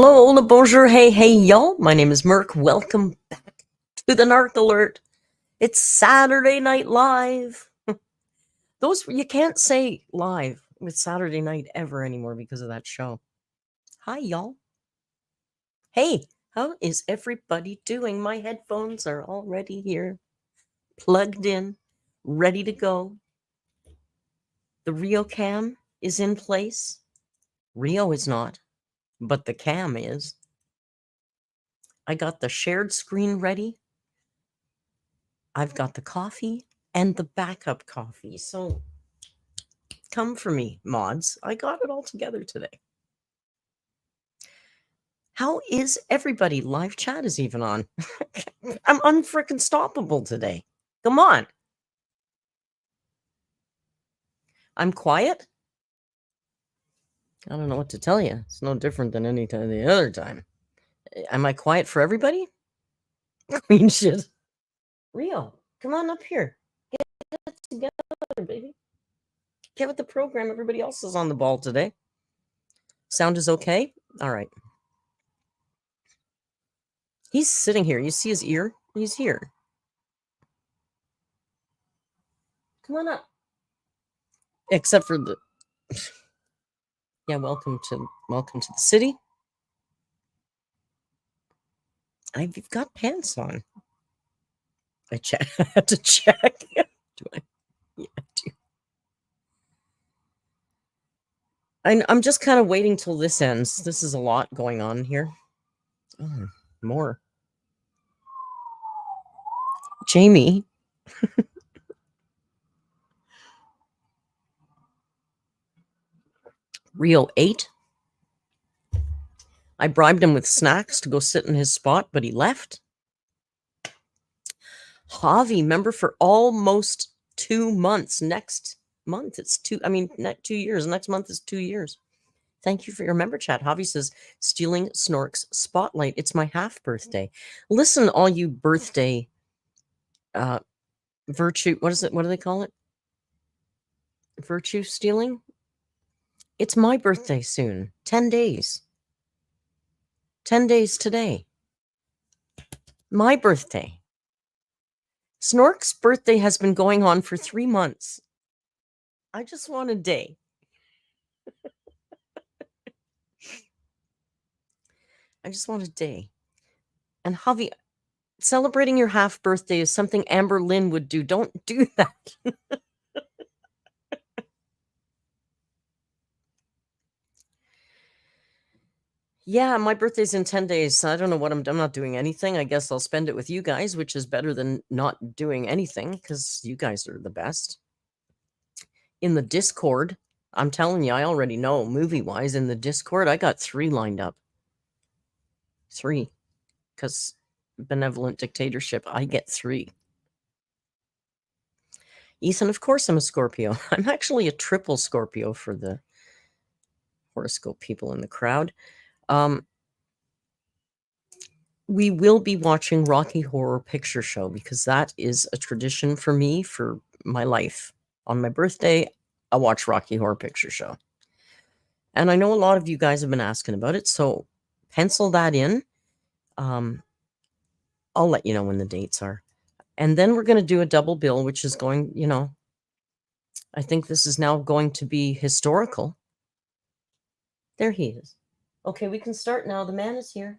Hello, hola, bonjour, hey, y'all. My name is Merc. Welcome back to the Narc Alert. It's Saturday Night Live. You can't say live with Saturday night ever anymore because of that show. Hi, y'all. Hey, how is everybody doing? My headphones are already here, plugged in, ready to go. The Rio cam is in place. Rio is not, but the cam is. I got the shared screen ready. I've got the coffee and the backup coffee. So come for me, mods. I got it all together today. How is everybody? Live chat is even on. I'm unfrickin' stoppable today. Come on. I'm quiet? I don't know what to tell you. It's no different than any time the other time. Am I quiet for everybody? Queen shit. Rio, come on up here. Get it together, baby. Get with the program. Everybody else is on the ball today. Sound is okay? All right. He's sitting here. You see his ear? He's here. Come on up. Except for the yeah, welcome to the city. I've got pants on. I had to check. Do I? Yeah, I do. I'm just kind of waiting till this ends. This is a lot going on here. Oh, more. Jamie. Rio 8. I bribed him with snacks to go sit in his spot, but he left. Javi, member for almost 2 months. Next month, it's 2 years. Next month is 2 years. Thank you for your member chat. Javi says, stealing Snork's spotlight. It's my half birthday. Listen, all you birthday virtue. What is it? What do they call it? Virtue stealing? It's my birthday soon. 10 days. 10 days today. My birthday. Snork's birthday has been going on for 3 months. I just want a day. I just want a day. And Javi, celebrating your half birthday is something Amberlynn would do. Don't do that. Yeah, my birthday's in 10 days. I don't know what I'm not doing anything. I guess I'll spend it with you guys, which is better than not doing anything because you guys are the best. In the Discord, I'm telling you, I already know movie-wise. In the Discord, I got 3 lined up. 3. Because benevolent dictatorship, I get 3. Ethan, of course I'm a Scorpio. I'm actually a triple Scorpio for the horoscope people in the crowd. We will be watching Rocky Horror Picture Show because that is a tradition for me for my life. On my birthday, I'll watch Rocky Horror Picture Show. And I know a lot of you guys have been asking about it, so pencil that in. I'll let you know when the dates are. And then we're going to do a double bill, which is going, I think this is now going to be historical. There he is. Okay, we can start now. The man is here.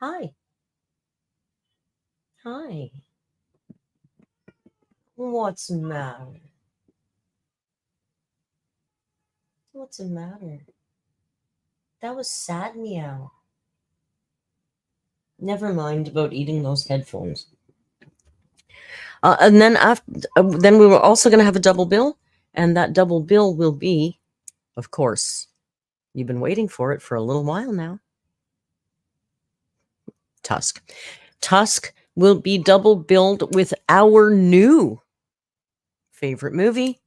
Hi. Hi. What's the matter? What's the matter? That was sad, meow. Never mind about eating those headphones. And then then we were also going to have a double bill, and that double bill will be, of course, you've been waiting for it for a little while now. Tusk. Tusk will be double billed with our new favorite movie.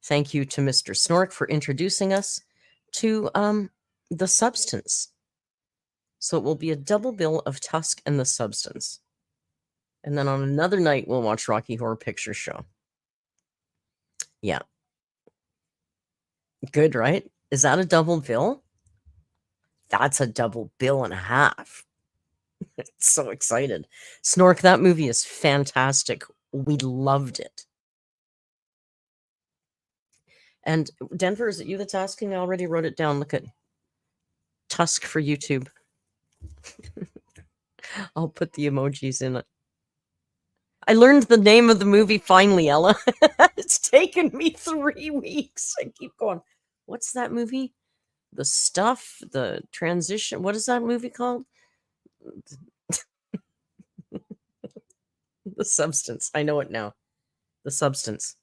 Thank you to Mr. Snork for introducing us to The Substance. So it will be a double bill of Tusk and The Substance. And then on another night, we'll watch Rocky Horror Picture Show. Yeah. Good, right? Is that a double bill? That's a double bill and a half. So excited. Snork, that movie is fantastic. We loved it. And Denver, is it you that's asking? I already wrote it down. Look at Tusk for YouTube. I'll put the emojis in it. I learned the name of the movie finally, Ella. It's taken me 3 weeks. I keep going, what's that movie? The Stuff, the Transition. What is that movie called? The Substance. I know it now. The Substance.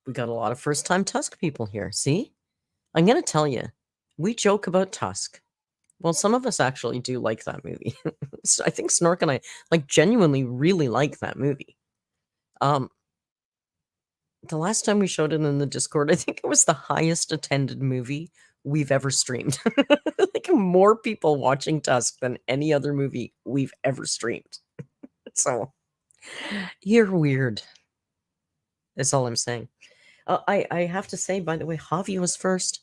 We got a lot of first-time Tusk people here. See? I'm going to tell you, we joke about Tusk. Well, some of us actually do like that movie. So I think Snork and I genuinely really like that movie. The last time we showed it in the Discord, I think it was the highest attended movie we've ever streamed. More people watching Tusk than any other movie we've ever streamed. So you're weird. That's all I'm saying. I have to say, by the way, Javi was first.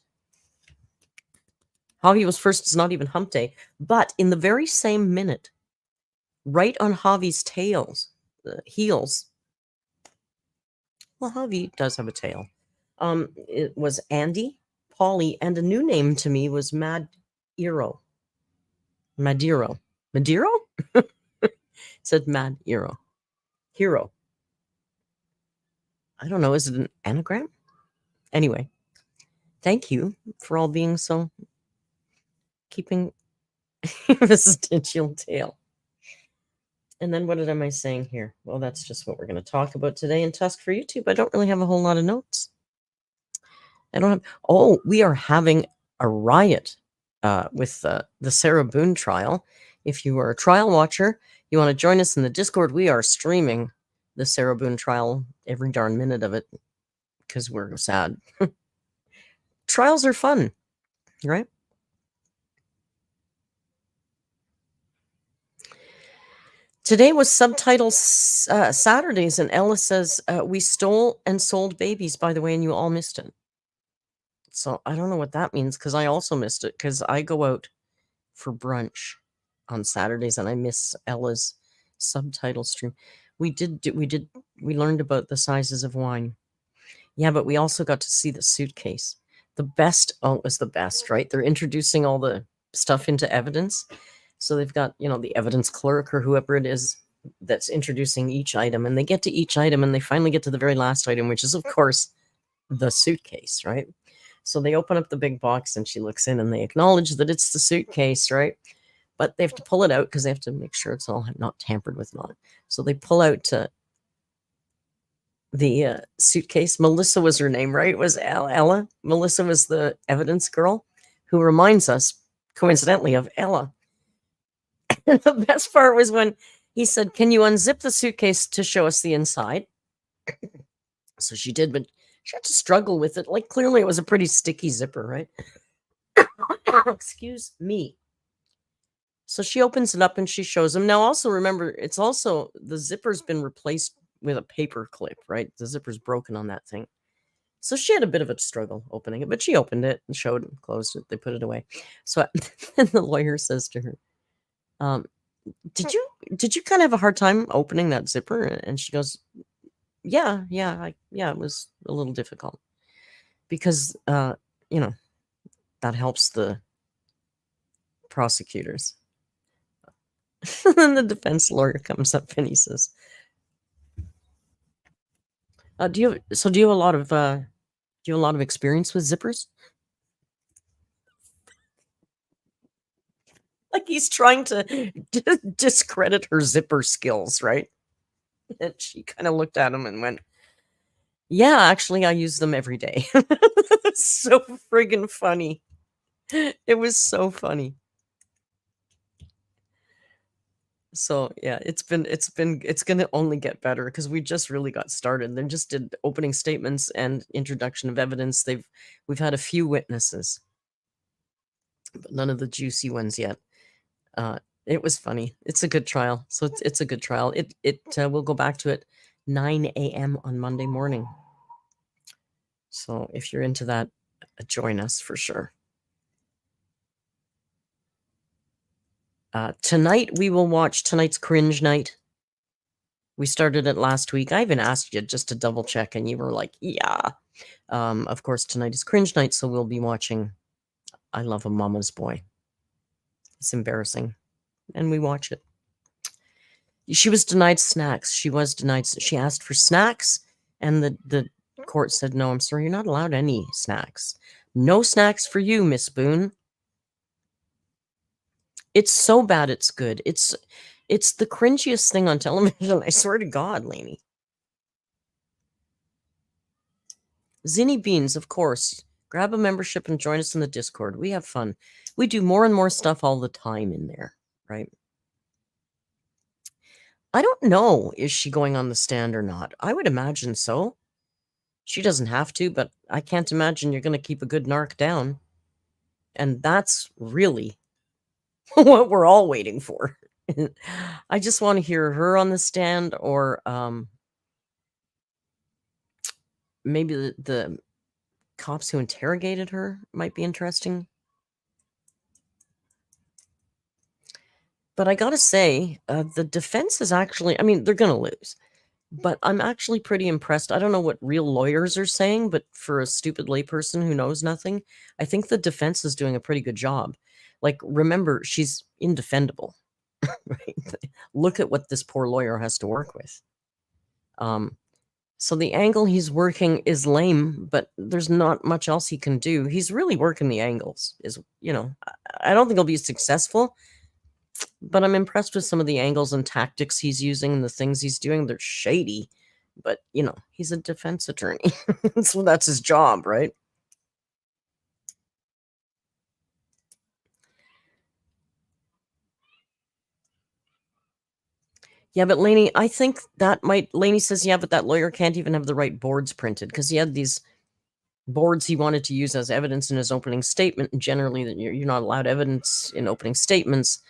Javi was first. It's not even hump day. But in the very same minute, right on Javi's heels. Well, Javi does have a tail. It was Andy, Polly, and a new name to me was Madiro. Madiro. Madiro? It said Madiro. Hero. I don't know. Is it an anagram? Anyway, thank you for all being so keeping vestigial tail. And then what am I saying here? Well, that's just what we're going to talk about today in Tusk for YouTube. I don't really have a whole lot of notes. I don't have. Oh, we are having a riot with the Sarah Boon trial. If you are a trial watcher, you want to join us in the Discord, we are streaming the Sarah Boon trial every darn minute of it because we're sad. Trials are fun, right? Today was Subtitles Saturdays, and Ella says, we stole and sold babies, by the way, and you all missed it. So I don't know what that means because I also missed it because I go out for brunch on Saturdays and I miss Ella's subtitle stream. We learned about the sizes of wine. Yeah, but we also got to see the suitcase. The best, it was the best, right? They're introducing all the stuff into evidence. So they've got, the evidence clerk or whoever it is that's introducing each item, and they get to each item and they finally get to the very last item, which is, of course, the suitcase, right? So they open up the big box and she looks in and they acknowledge that it's the suitcase, right? But they have to pull it out because they have to make sure it's all not tampered with. So they pull out the suitcase. Melissa was her name, right? It was Ella. Melissa was the evidence girl who reminds us, coincidentally, of Ella. And the best part was when he said, "Can you unzip the suitcase to show us the inside?" So she did, but she had to struggle with it. Clearly it was a pretty sticky zipper, right? Excuse me. So she opens it up and she shows him. Now, also remember, it's also, the zipper's been replaced with a paper clip, right? The zipper's broken on that thing. So she had a bit of a struggle opening it, but she opened it and showed it, closed it. They put it away. So and the lawyer says to her, did you kind of have a hard time opening that zipper? And she goes, yeah, it was a little difficult because, that helps the prosecutors. And then the defense lawyer comes up and he says, do you have a lot of experience with zippers? He's trying to discredit her zipper skills, right? And she kind of looked at him and went, yeah, actually, I use them every day. So friggin' funny. It was so funny. So yeah, it's gonna only get better because we just really got started. They just did opening statements and introduction of evidence. We've had a few witnesses, but none of the juicy ones yet. It was funny. It's a good trial. So it's a good trial. We'll go back to it 9 a.m. on Monday morning. So if you're into that, join us for sure. Tonight we will watch tonight's Cringe Night. We started it last week. I even asked you just to double check, and you were like, yeah. Of course, tonight is Cringe Night, so we'll be watching I Love a Mama's Boy. It's embarrassing. And we watch it. She was denied snacks. She asked for snacks, and the court said, no, I'm sorry, you're not allowed any snacks. No snacks for you, Miss Boon. It's so bad it's good. It's the cringiest thing on television. I swear to God, Lainey. Zinny Beans, of course. Grab a membership and join us in the Discord. We have fun. We do more and more stuff all the time in there, right? I don't know, is she going on the stand or not? I would imagine so. She doesn't have to, but I can't imagine you're going to keep a good narc down. And that's really what we're all waiting for. I just want to hear her on the stand, or maybe the cops who interrogated her might be interesting. But I gotta say, the defense is actually, I mean, they're gonna lose. But I'm actually pretty impressed. I don't know what real lawyers are saying, but for a stupid layperson who knows nothing, I think the defense is doing a pretty good job. Like, remember, she's indefendable. Right? Look at what this poor lawyer has to work with. So the angle he's working is lame, but there's not much else he can do. He's really working the angles. I don't think he'll be successful, but I'm impressed with some of the angles and tactics he's using and the things he's doing. They're shady, but he's a defense attorney. So that's his job, right? Yeah, but Lainey, I think Lainey says, yeah, but that lawyer can't even have the right boards printed, because he had these boards he wanted to use as evidence in his opening statement. And generally, that you're not allowed evidence in opening statements.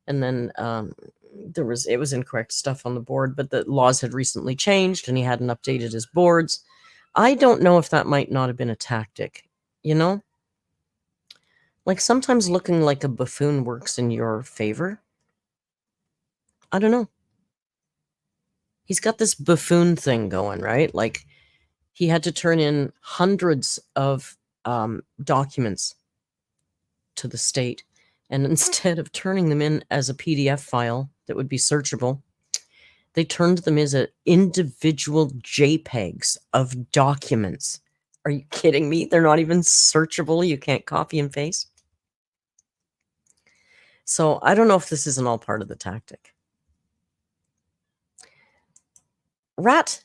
And then it was incorrect stuff on the board, but the laws had recently changed and he hadn't updated his boards. I don't know if that might not have been a tactic, Like, sometimes looking like a buffoon works in your favor. I don't know. He's got this buffoon thing going, right? Like, he had to turn in hundreds of documents to the state. And instead of turning them in as a PDF file that would be searchable, they turned them as individual JPEGs of documents. Are you kidding me? They're not even searchable. You can't copy and paste. So I don't know if this isn't all part of the tactic. Rat,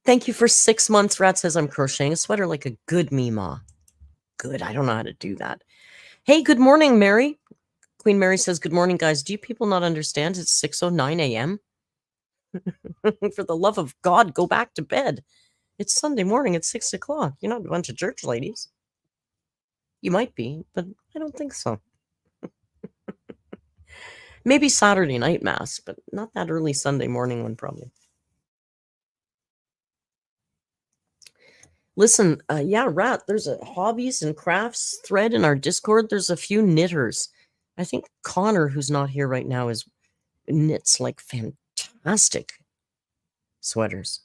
thank you for 6 months. Rat says, I'm crocheting a sweater like a good Meemaw. Good. I don't know how to do that. Hey, good morning, Mary. Queen Mary says, good morning, guys. Do you people not understand? It's 6:09 a.m. For the love of God, go back to bed. It's Sunday morning at 6 o'clock. You're not a bunch of church ladies. You might be, but I don't think so. Maybe Saturday night mass, but not that early Sunday morning one, probably. Listen, yeah, Rat, there's a hobbies and crafts thread in our Discord. There's a few knitters. I think Connor, who's not here right now, knits like fantastic sweaters.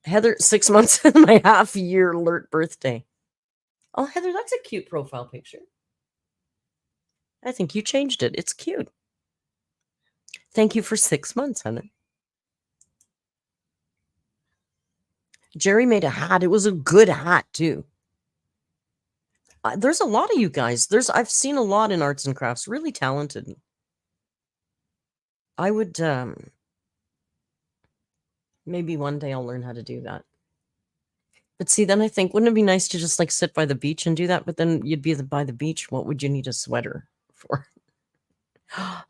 Heather, 6 months and my half-year alert birthday. Oh, Heather, that's a cute profile picture. I think you changed it. It's cute. Thank you for 6 months, Heather. Jerry made a hat. It was a good hat, too. There's a lot of you guys. I've seen a lot in arts and crafts. Really talented. I would... maybe one day I'll learn how to do that. But see, then I think, wouldn't it be nice to just like sit by the beach and do that? But then you'd be by the beach. What would you need a sweater for?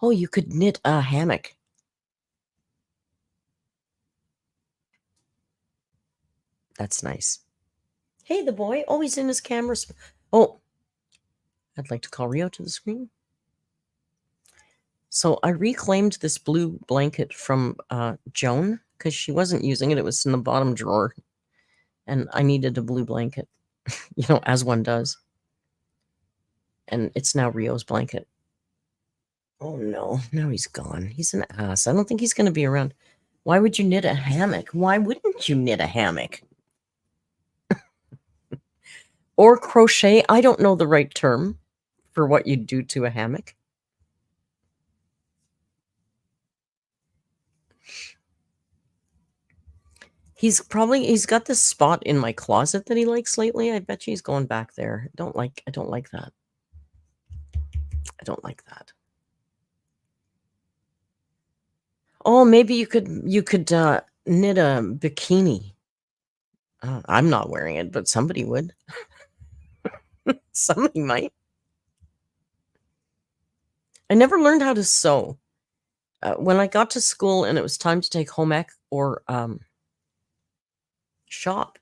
Oh, you could knit a hammock. That's nice. Hey, the boy. Oh, he's in his camera. Oh, I'd like to call Rio to the screen. So I reclaimed this blue blanket from Joan because she wasn't using it. It was in the bottom drawer. And I needed a blue blanket. as one does. And it's now Rio's blanket. Oh no, now he's gone. He's an ass. I don't think he's going to be around. Why would you knit a hammock? Why wouldn't you knit a hammock? Or crochet? I don't know the right term for what you do to a hammock. He's got this spot in my closet that he likes lately. I bet you he's going back there. I don't like that. I don't like that. Oh, maybe you could knit a bikini. I'm not wearing it, but somebody would. Somebody might. I never learned how to sew. When I got to school and it was time to take home ec or shop,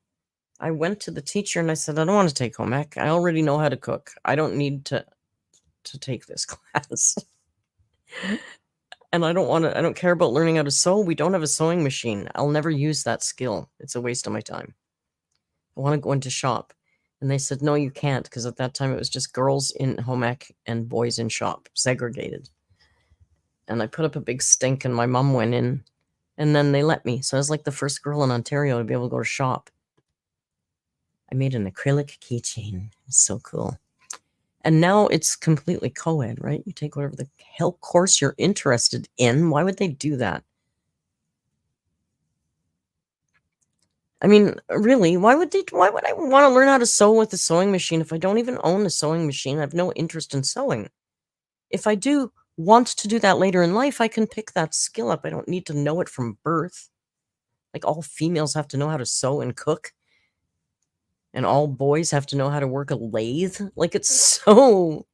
I went to the teacher and I said, I don't want to take home ec. I already know how to cook. I don't need to take this class. And I don't care about learning how to sew. We don't have a sewing machine. I'll never use that skill. It's a waste of my time. I want to go into shop. And they said, no, you can't, because at that time it was just girls in home ec and boys in shop, segregated. And I put up a big stink and my mom went in and then they let me. So I was like the first girl in Ontario to be able to go to shop. I made an acrylic keychain. It's so cool. And now it's completely co-ed, right? You take whatever the hell course you're interested in. Why would they do that? I mean, really, why would I want to learn how to sew with a sewing machine if I don't even own a sewing machine? I have no interest in sewing. If I do want to do that later in life, I can pick that skill up. I don't need to know it from birth. Like all females have to know how to sew and cook. And all boys have to know how to work a lathe. Like it's so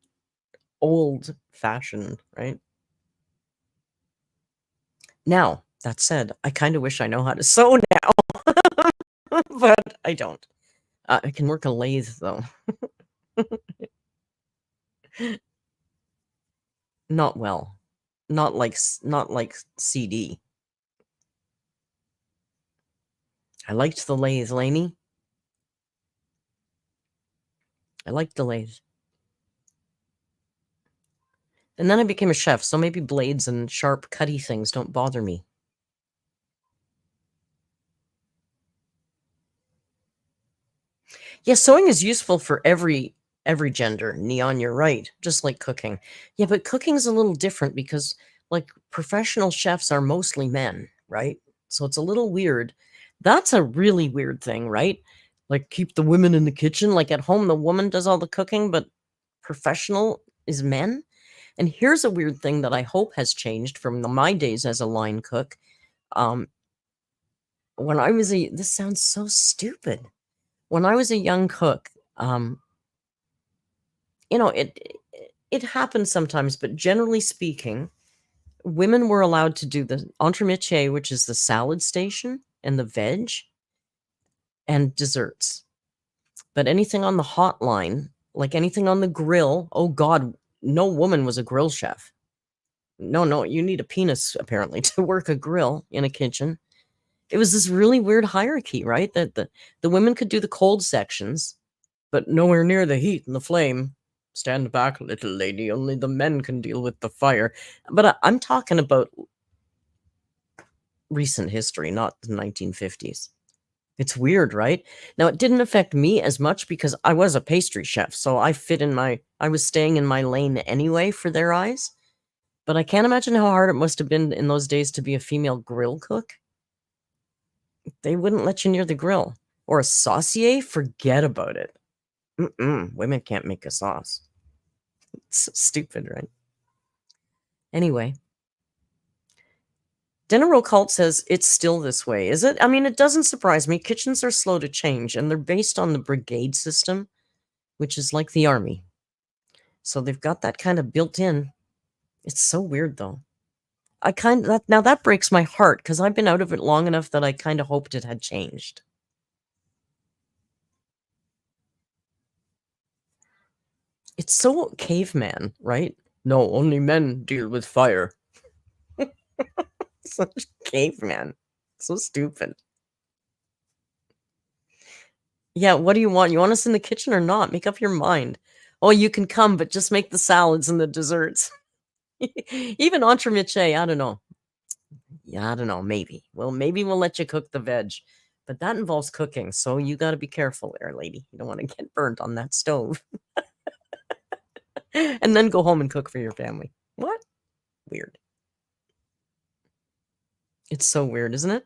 old-fashioned, right? Now, that said, I kind of wish I know how to sew now. But I don't. I can work a lathe, though. Not well. Not like CD. I liked the lathe, Lainey. I liked the lathe. And then I became a chef, so maybe blades and sharp, cutty things don't bother me. Yeah, sewing is useful for every gender. Neon, you're right. Just like cooking. Yeah, but cooking's a little different because like professional chefs are mostly men, right? So it's a little weird. That's a really weird thing, right? Like keep the women in the kitchen. Like at home, the woman does all the cooking, but professional is men. And here's a weird thing that I hope has changed from my days as a line cook. When I was this sounds so stupid. When I was a young cook, it happens sometimes, but generally speaking, women were allowed to do the entremetier, which is the salad station and the veg and desserts. But anything on the hot line, like anything on the grill, oh God, no woman was a grill chef. No, you need a penis apparently to work a grill in a kitchen. It was this really weird hierarchy, right? That the women could do the cold sections, but nowhere near the heat and the flame. Stand back, little lady. Only the men can deal with the fire. But I'm talking about recent history, not the 1950s. It's weird, right? Now, it didn't affect me as much because I was a pastry chef, so I was staying in my lane anyway for their eyes. But I can't imagine how hard it must have been in those days to be a female grill cook. They wouldn't let you near the grill. Or a saucier? Forget about it. Women can't make a sauce. It's so stupid, right? Anyway. Dinner Cult says it's still this way, is it? I mean, it doesn't surprise me. Kitchens are slow to change, and they're based on the brigade system, which is like the army. So they've got that kind of built in. It's so weird, though. Now that breaks my heart, because I've been out of it long enough that I kind of hoped it had changed. It's so caveman, right? No, only men deal with fire. Such caveman. So stupid. Yeah, what do you want? You want us in the kitchen or not? Make up your mind. Oh, you can come, but just make the salads and the desserts. Even entremets, I don't know. Yeah, I don't know. Maybe. Well, maybe we'll let you cook the veg, but that involves cooking. So you got to be careful there, lady. You don't want to get burnt on that stove and then go home and cook for your family. What? Weird. It's so weird, isn't it?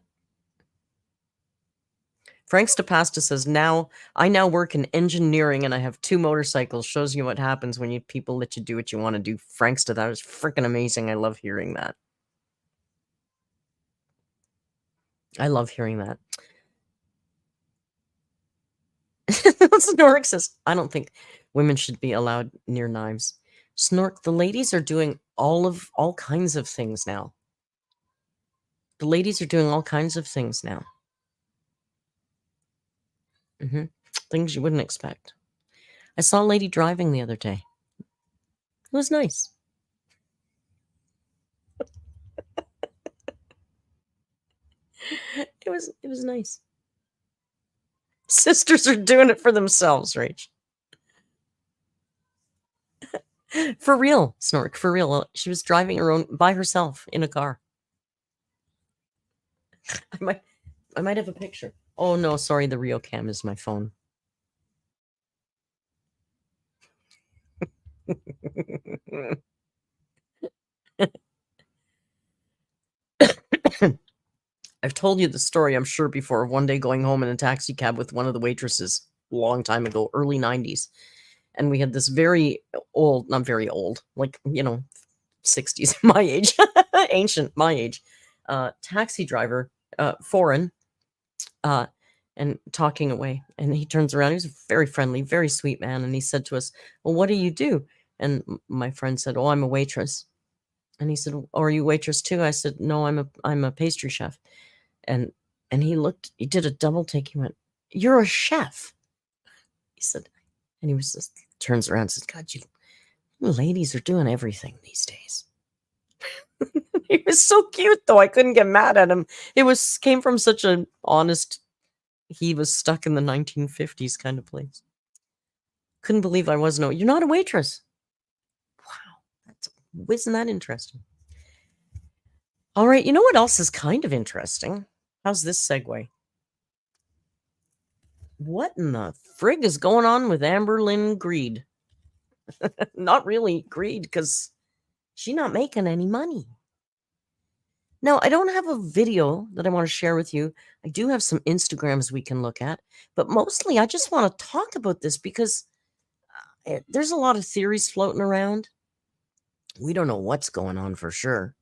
Frank Stapasta says, I now work in engineering and I have 2 motorcycles. Shows you what happens when people let you do what you want to do. Franksta, that is freaking amazing. I love hearing that. I love hearing that. Snork says, I don't think women should be allowed near knives. Snork, the ladies are doing all kinds of things now. The ladies are doing all kinds of things now. Things you wouldn't expect. I saw a lady driving the other day. It was nice. It was nice. Sisters are doing it for themselves, Rach. For real, Snork, for real. She was driving her own by herself in a car. I might have a picture. Oh no, sorry, the Rio cam is my phone. I've told you the story, I'm sure, before. One day going home in a taxi cab with one of the waitresses a long time ago, early 90s. And we had this very old, not very old, like, 60s, my age, ancient, my age, taxi driver, foreign, and talking away. And he turns around. He was a very friendly, very sweet man. And he said to us, well, what do you do? And my friend said, oh, I'm a waitress. And he said, oh, are you a waitress too? I said, no, I'm a pastry chef. And he did a double take. He went, you're a chef. He said, and he was just turns around and says, God, you ladies are doing everything these days. He was so cute though. I couldn't get mad at him. Came from such an honest, he was stuck in the 1950s kind of place. Couldn't believe I wasn't. You're not a waitress. Wow. Isn't that interesting? All right. You know what else is kind of interesting? How's this segue? What in the frig is going on with Amberlynn Reid? Not really Reid, because she's not making any money. Now, I don't have a video that I want to share with you. I do have some Instagrams we can look at, but mostly I just want to talk about this because there's a lot of theories floating around. We don't know what's going on for sure.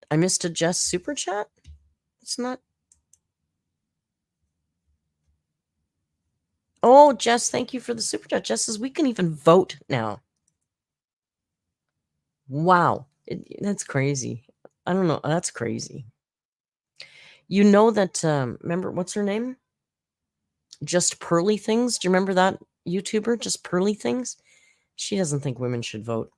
I missed a Jess super chat. It's not. Oh, Jess, thank you for the super chat. Jess says we can even vote now. Wow. That's crazy. I don't know. That's crazy. You know that, remember, what's her name? Just Pearly Things. Do you remember that YouTuber, Just Pearly Things? She doesn't think women should vote.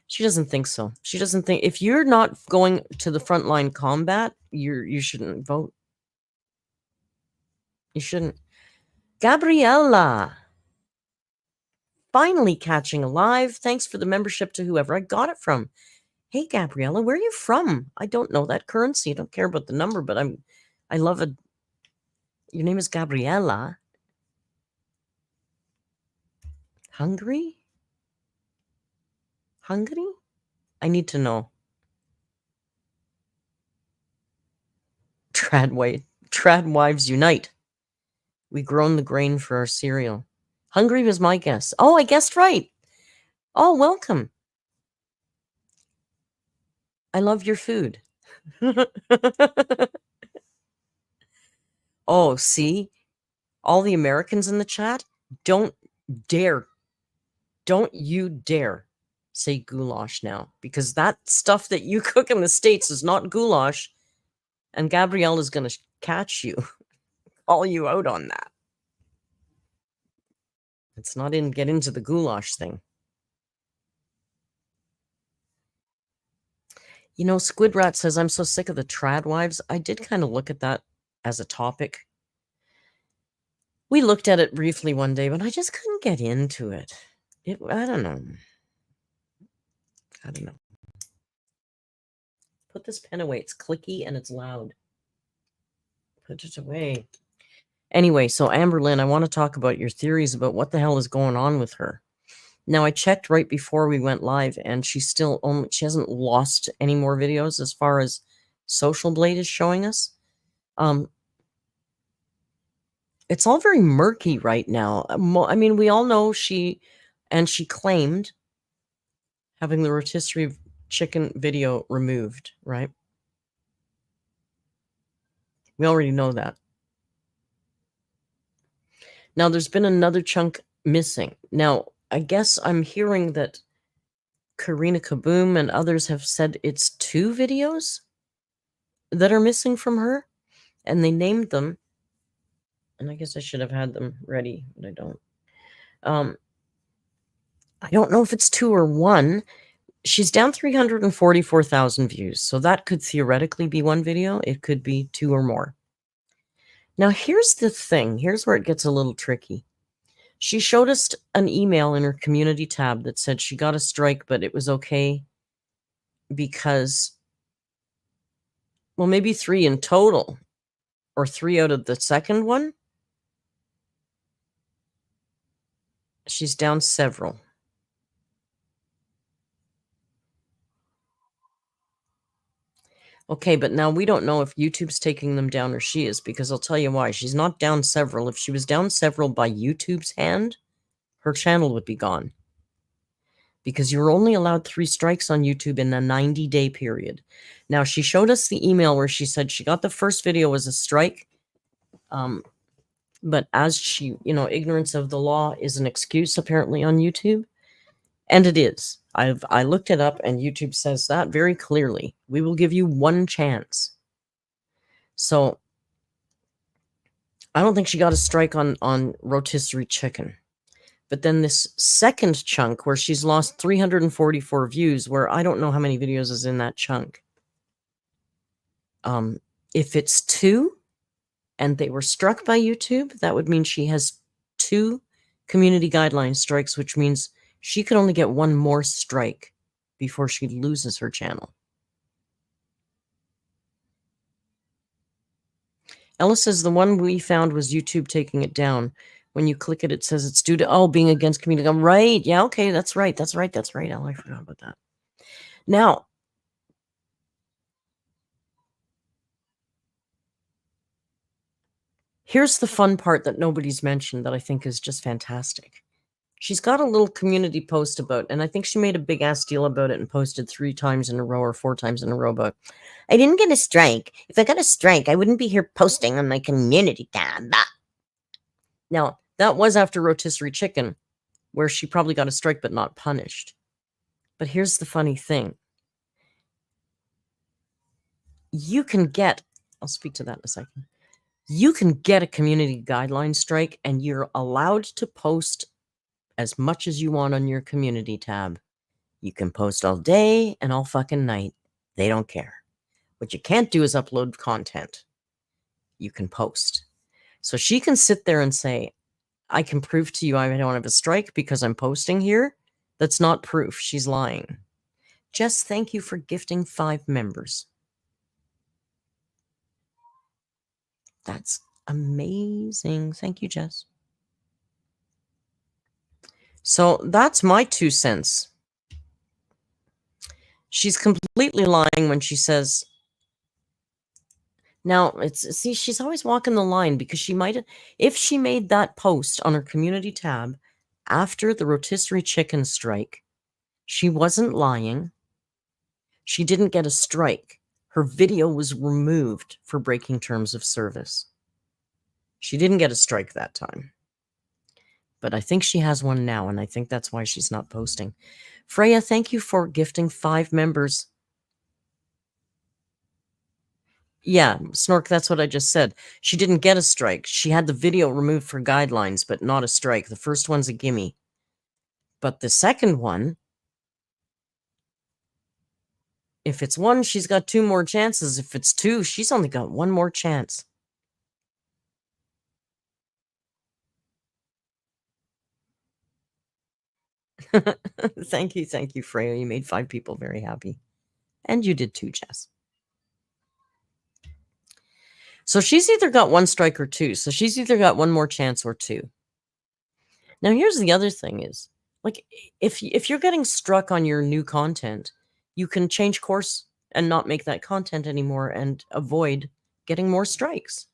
She doesn't think so. She doesn't think if you're not going to the frontline combat, you shouldn't vote. You shouldn't. Gabriella, finally catching alive. Thanks for the membership to whoever I got it from. Hey, Gabriella, where are you from? I don't know that currency. I don't care about the number, but I love it. Your name is Gabriella. Hungary? Hungary? I need to know. Trad wives unite. We grown the grain for our cereal. Hungary was my guess. Oh, I guessed right. Oh, welcome. I love your food. Oh, see? All the Americans in the chat, don't you dare say goulash now, because that stuff that you cook in the States is not goulash, and Gabrielle is going to catch you, call you out on that. It's not get into the goulash thing. You know, Squidrat says, I'm so sick of the trad wives. I did kind of look at that as a topic. We looked at it briefly one day, but I just couldn't get into it. I don't know. I don't know. Put this pen away. It's clicky and it's loud. Put it away. Anyway, so Amberlynn, I want to talk about your theories about what the hell is going on with her. Now, I checked right before we went live, and she hasn't lost any more videos as far as Social Blade is showing us. It's all very murky right now. I mean, we all know she claimed having the rotisserie chicken video removed, right? We already know that. Now, there's been another chunk missing. Now, I guess I'm hearing that Karina Kaboom and others have said it's 2 videos that are missing from her, and they named them. And I guess I should have had them ready, but I don't. I don't know if it's 2 or 1. She's down 344,000 views, so that could theoretically be 1 video. It could be 2 or more. Now, here's the thing. Here's where it gets a little tricky. She showed us an email in her community tab that said she got a strike, but it was okay because, well, maybe 3 in total, or 3 out of the second one. She's down several. Okay, but now we don't know if YouTube's taking them down or she is, because I'll tell you why. She's not down several. If she was down several by YouTube's hand, her channel would be gone. Because you're only allowed 3 strikes on YouTube in a 90-day period. Now, she showed us the email where she said she got the first video as a strike. But as she, ignorance of the law is an excuse apparently on YouTube. And it is. I looked it up, and YouTube says that very clearly. We will give you 1 chance. So I don't think she got a strike on rotisserie chicken. But then this second chunk where she's lost 344 views, where I don't know how many videos is in that chunk. If it's 2 and they were struck by YouTube, that would mean she has 2 community guideline strikes, which means she could only get 1 more strike before she loses her channel. Ella says the one we found was YouTube taking it down. When you click it, it says it's due to, being against community. Right. Yeah, okay, that's right. Ella, I forgot about that. Now, here's the fun part that nobody's mentioned that I think is just fantastic. She's got a little community post about, and I think she made a big ass deal about it and posted 3 times in a row or 4 times in a row about, I didn't get a strike. If I got a strike, I wouldn't be here posting on my community tab. Now, that was after rotisserie chicken, where she probably got a strike but not punished. But here's the funny thing. You can get, I'll speak to that in a second. You can get a community guideline strike, and you're allowed to post as much as you want on your community tab. You can post all day and all fucking night. They don't care. What you can't do is upload content. You can post. So she can sit there and say, I can prove to you I don't have a strike because I'm posting here. That's not proof. She's lying. Jess, thank you for gifting 5 members. That's amazing. Thank you, Jess. So that's my 2 cents. She's completely lying when she says, now she's always walking the line, because she might have, if she made that post on her community tab after the rotisserie chicken strike, she wasn't lying. She didn't get a strike. Her video was removed for breaking terms of service. She didn't get a strike that time. But I think she has one now, and I think that's why she's not posting. Freya, thank you for gifting 5 members. Yeah, Snork, that's what I just said. She didn't get a strike. She had the video removed for guidelines, but not a strike. The first one's a gimme. But the second one, If it's 1, she's got 2 more chances. If it's 2, she's only got 1 more chance. Thank you, Freya. You made 5 people very happy. And you did too, Jess. So she's either got 1 strike or 2. So she's either got 1 more chance or 2. Now, here's the other thing is, like, if you're getting struck on your new content, you can change course and not make that content anymore and avoid getting more strikes.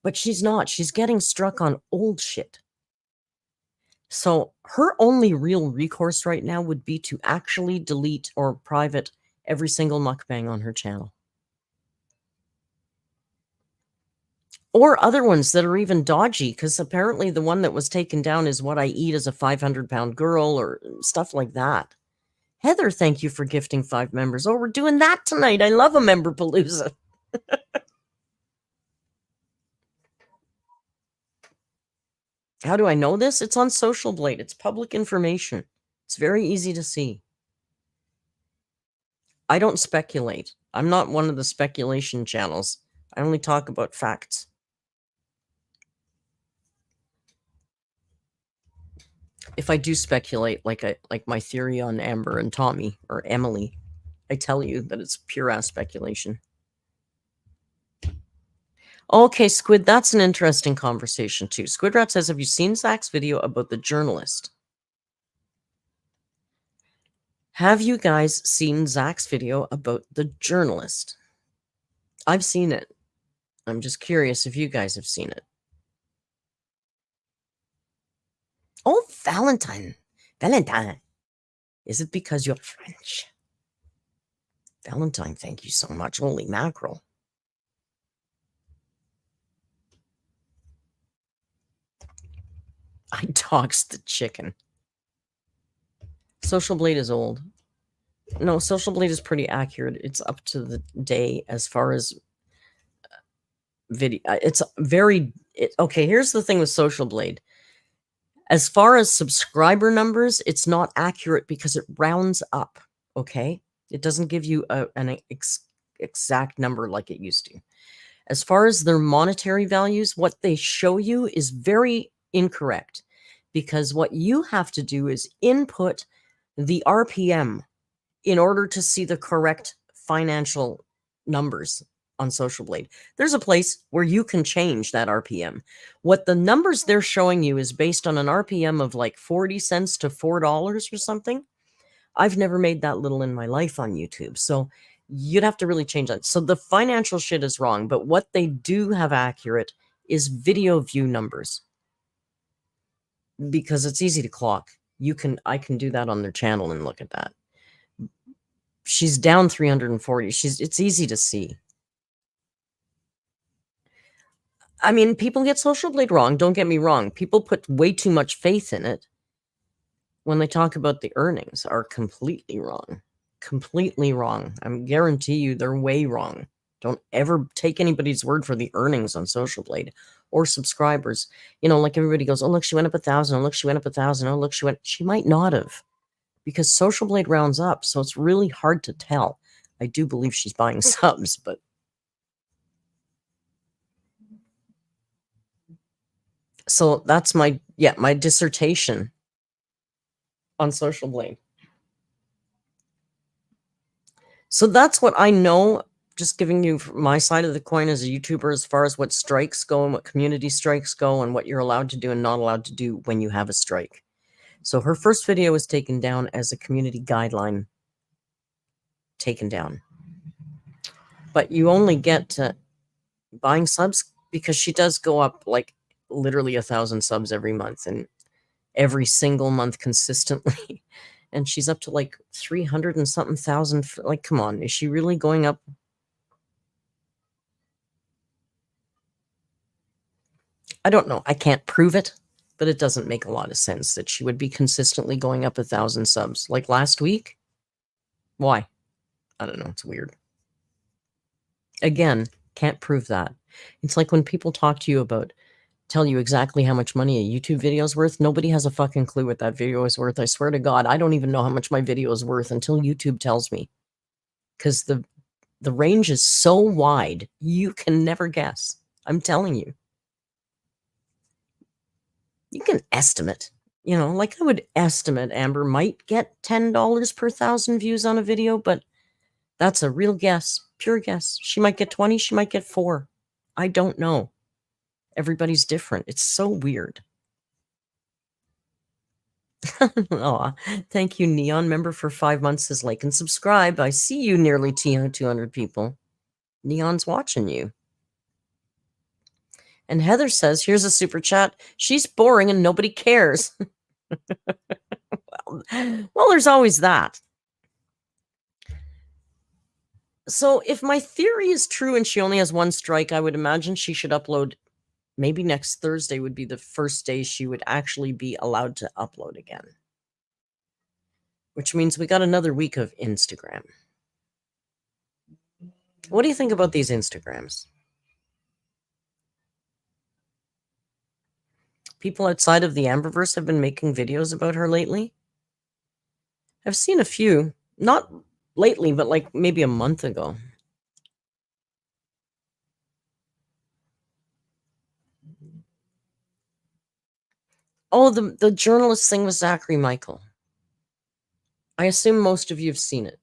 But she's not. She's getting struck on old shit. So her only real recourse right now would be to actually delete or private every single mukbang on her channel. Or other ones that are even dodgy, because apparently the one that was taken down is what I eat as a 500-pound girl or stuff like that. Heather, thank you for gifting 5 members. Oh, we're doing that tonight. I love a member palooza. How do I know this? It's on Social Blade. It's public information. It's very easy to see. I don't speculate. I'm not one of the speculation channels. I only talk about facts. If I do speculate, like my theory on Amber and Tommy or Emily, I tell you that it's pure ass speculation. Okay, Squid, that's an interesting conversation too. Squidrat says, have you seen Zach's video about the journalist? Have you guys seen Zach's video about the journalist? I've seen it. I'm just curious if you guys have seen it. Oh, Valentine. Valentine. Is it because you're French? Valentine, thank you so much. Holy mackerel. I doxed the chicken. Social Blade is old. No, Social Blade is pretty accurate. It's up to the day as far as video. It's very... okay, here's the thing with Social Blade. As far as subscriber numbers, it's not accurate because it rounds up, okay? It doesn't give you an exact number like it used to. As far as their monetary values, what they show you is very incorrect because what you have to do is input the RPM in order to see the correct financial numbers on Social Blade. There's a place where you can change that RPM. What the numbers they're showing you is based on an RPM of like 40 cents to $4 or something. I've never made that little in my life on YouTube. So you'd have to really change that. So the financial shit is wrong, but what they do have accurate is video view numbers. Because it's easy to clock. I can do that on their channel and look at that. She's down 340. It's easy to see. I mean, people get Social Blade wrong. Don't get me wrong. People put way too much faith in it when they talk about the earnings are completely wrong. Completely wrong. I guarantee you they're way wrong. Don't ever take anybody's word for the earnings on Social Blade or subscribers. You know, like everybody goes, oh, look, she went up 1,000. Oh, look, she went up 1,000. Oh, look, she might not have. Because Social Blade rounds up, so it's really hard to tell. I do believe she's buying subs, but... so that's my dissertation on Social Blade. So that's what I know, just giving you my side of the coin as a YouTuber as far as what strikes go and what community strikes go and what you're allowed to do and not allowed to do when you have a strike. So her first video was taken down as a community guideline taken down. But you only get to buying subs because she does go up like literally 1,000 subs every month and every single month consistently. And she's up to like 300 and something thousand. Like, come on, is she really going up? I don't know. I can't prove it, but it doesn't make a lot of sense that she would be consistently going up 1,000 subs. Like last week? Why? I don't know. It's weird. Again, can't prove that. It's like when people talk to you about, tell you exactly how much money a YouTube video is worth. Nobody has a fucking clue what that video is worth. I swear to God, I don't even know how much my video is worth until YouTube tells me. because the range is so wide, you can never guess. I'm telling you. You can estimate. Like I would estimate Amber might get $10 per 1,000 views on a video, but that's a real guess, pure guess. She might get 20, she might get 4. I don't know. Everybody's different. It's so weird. Aw, thank you, Neon. Member for 5 months says like and subscribe. I see you, nearly 200 people. Neon's watching you. And Heather says, here's a super chat. She's boring and nobody cares. Well, there's always that. So if my theory is true and she only has 1 strike, I would imagine she should upload. Maybe next Thursday would be the first day she would actually be allowed to upload again. Which means we got another week of Instagram. What do you think about these Instagrams? People outside of the Amberverse have been making videos about her lately. I've seen a few. Not lately, but like maybe a month ago. Oh, the journalist thing with Zachary Michael. I assume most of you have seen it.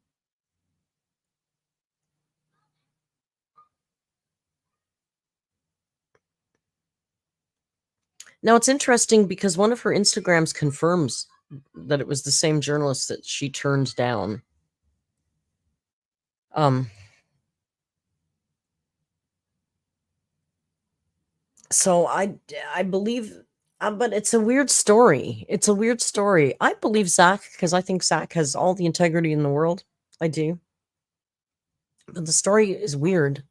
Now, it's interesting because one of her Instagrams confirms that it was the same journalist that she turned down. So I believe, but it's a weird story. It's a weird story. I believe Zach because I think Zach has all the integrity in the world. I do. But the story is weird.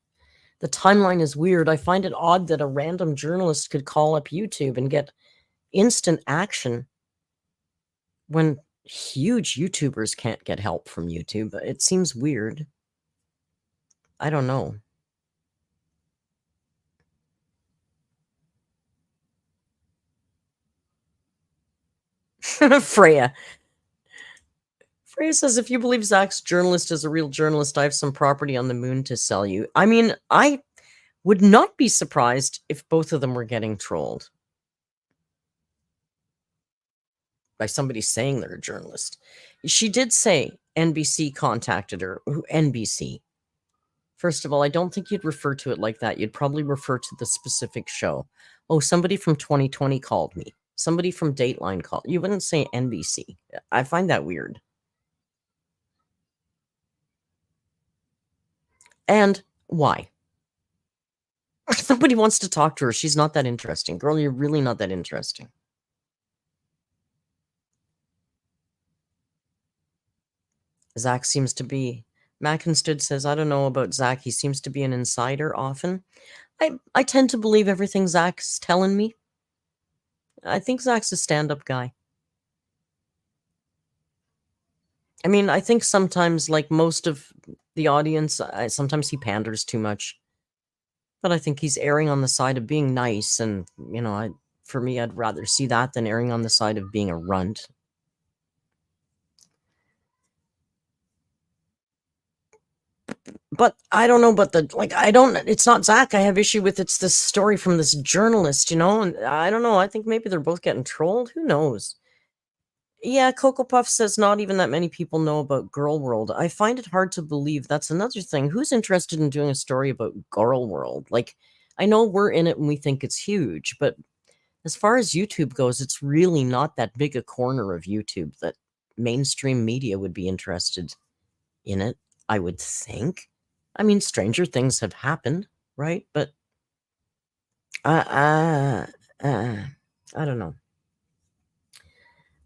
The timeline is weird. I find it odd that a random journalist could call up YouTube and get instant action when huge YouTubers can't get help from YouTube. It seems weird. I don't know. Freya. Freya says, if you believe Zach's journalist is a real journalist, I have some property on the moon to sell you. I mean, I would not be surprised if both of them were getting trolled by somebody saying they're a journalist. She did say NBC contacted her. NBC. First of all, I don't think you'd refer to it like that. You'd probably refer to the specific show. Oh, somebody from 2020 called me. Somebody from Dateline called. You wouldn't say NBC. I find that weird. And why? Nobody wants to talk to her. She's not that interesting. Girl, you're really not that interesting. Zach seems to be... Mackinstood says, I don't know about Zach. He seems to be an insider often. I tend to believe everything Zach's telling me. I think Zach's a stand-up guy. I mean, I think sometimes, like most of the audience, sometimes he panders too much. But I think he's erring on the side of being nice. And, for me, I'd rather see that than erring on the side of being a runt. But I don't know, but it's not Zach I have issue with. It's this story from this journalist, and I don't know. I think maybe they're both getting trolled. Who knows? Yeah, Cocoa Puff says not even that many people know about Girl World. I find it hard to believe. That's another thing. Who's interested in doing a story about Girl World? Like, I know we're in it and we think it's huge, but as far as YouTube goes, it's really not that big a corner of YouTube that mainstream media would be interested in it, I would think. I mean, stranger things have happened, right? But I don't know.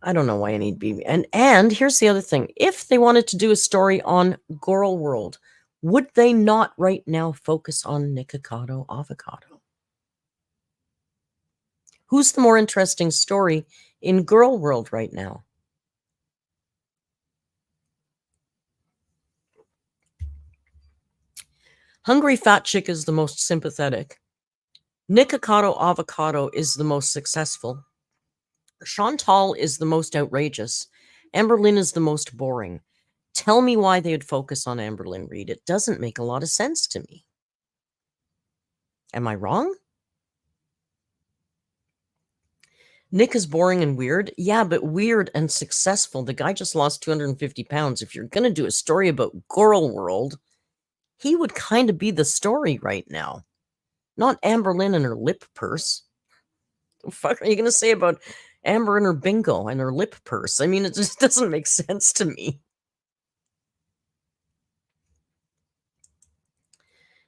I don't know why I need be. And here's the other thing. If they wanted to do a story on Girl World, would they not right now focus on Nikocado Avocado? Who's the more interesting story in Girl World right now? Hungry Fat Chick is the most sympathetic. Nikocado Avocado is the most successful. Chantal is the most outrageous. Amberlynn is the most boring. Tell me why they would focus on Amberlynn Reid. It doesn't make a lot of sense to me. Am I wrong? Nick is boring and weird. Yeah, but weird and successful. The guy just lost 250 pounds. If you're going to do a story about gorlworld, he would kind of be the story right now. Not Amberlynn and her lip purse. What the fuck are you going to say about Amber and her bingo and her lip purse? I mean, it just doesn't make sense to me.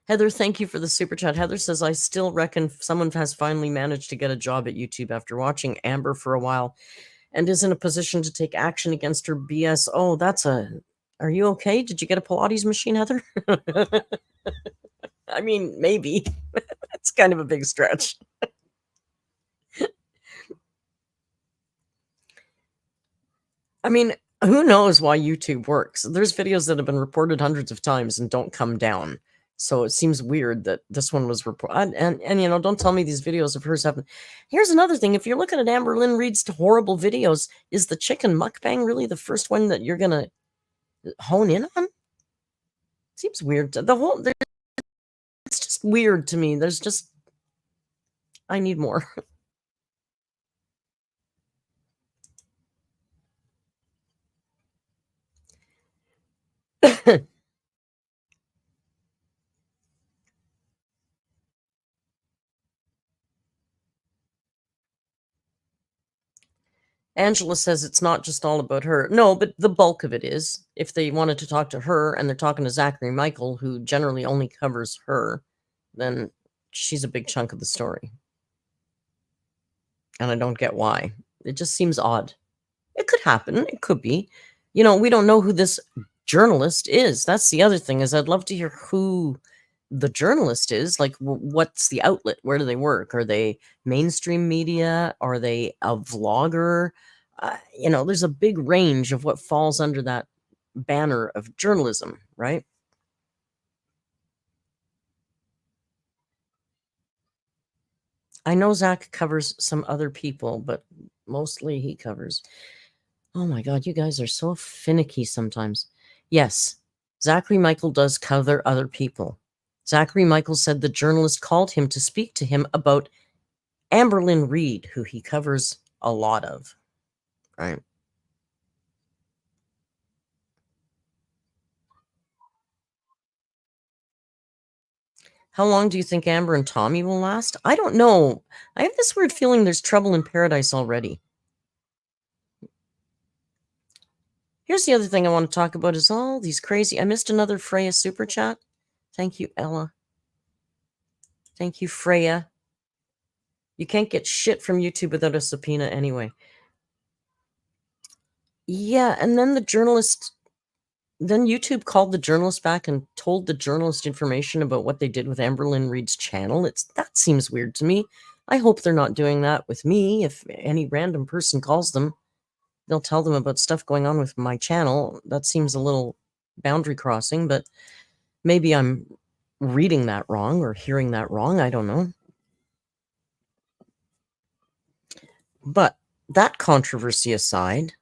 Heather, thank you for the super chat. Heather says, I still reckon someone has finally managed to get a job at YouTube after watching Amber for a while and is in a position to take action against her BS. Oh, are you okay? Did you get a Pilates machine, Heather? I mean, maybe. It's kind of a big stretch. I mean, who knows why YouTube works? There's videos that have been reported hundreds of times and don't come down. So it seems weird that this one was reported. And you know, don't tell me these videos of hers haven't. Here's another thing. If you're looking at Amberlynn Reid's horrible videos, is the chicken mukbang really the first one that you're going to hone in on? Seems weird. It's just weird to me. I need more. Angela says it's not just all about her. No, but the bulk of it is. If they wanted to talk to her and they're talking to Zachary Michael, who generally only covers her, then she's a big chunk of the story. And I don't get why. It just seems odd. It could happen. It could be. You know, we don't know who this journalist is. That's the other thing, is I'd love to hear who the journalist is. Like, what's the outlet? Where do they work? Are they mainstream media? Are they a vlogger? You know, there's a big range of what falls under that banner of journalism, right? I know Zach covers some other people, but mostly he covers. Oh my God, you guys are so finicky sometimes. Yes, Zachary Michael does cover other people. Zachary Michael said the journalist called him to speak to him about Amberlynn Reid, who he covers a lot of. Right. How long do you think Amber and Tommy will last? I don't know. I have this weird feeling there's trouble in paradise already. Here's the other thing I want to talk about is all these crazy. I missed another Freya super chat. Thank you, Ella. Thank you, Freya. You can't get shit from YouTube without a subpoena anyway. Yeah, and then then YouTube called the journalist back and told the journalist information about what they did with Amberlynn Reid's channel. That seems weird to me. I hope they're not doing that with me. If any random person calls them, they'll tell them about stuff going on with my channel. That seems a little boundary crossing, but maybe I'm reading that wrong or hearing that wrong. I don't know. But that controversy aside,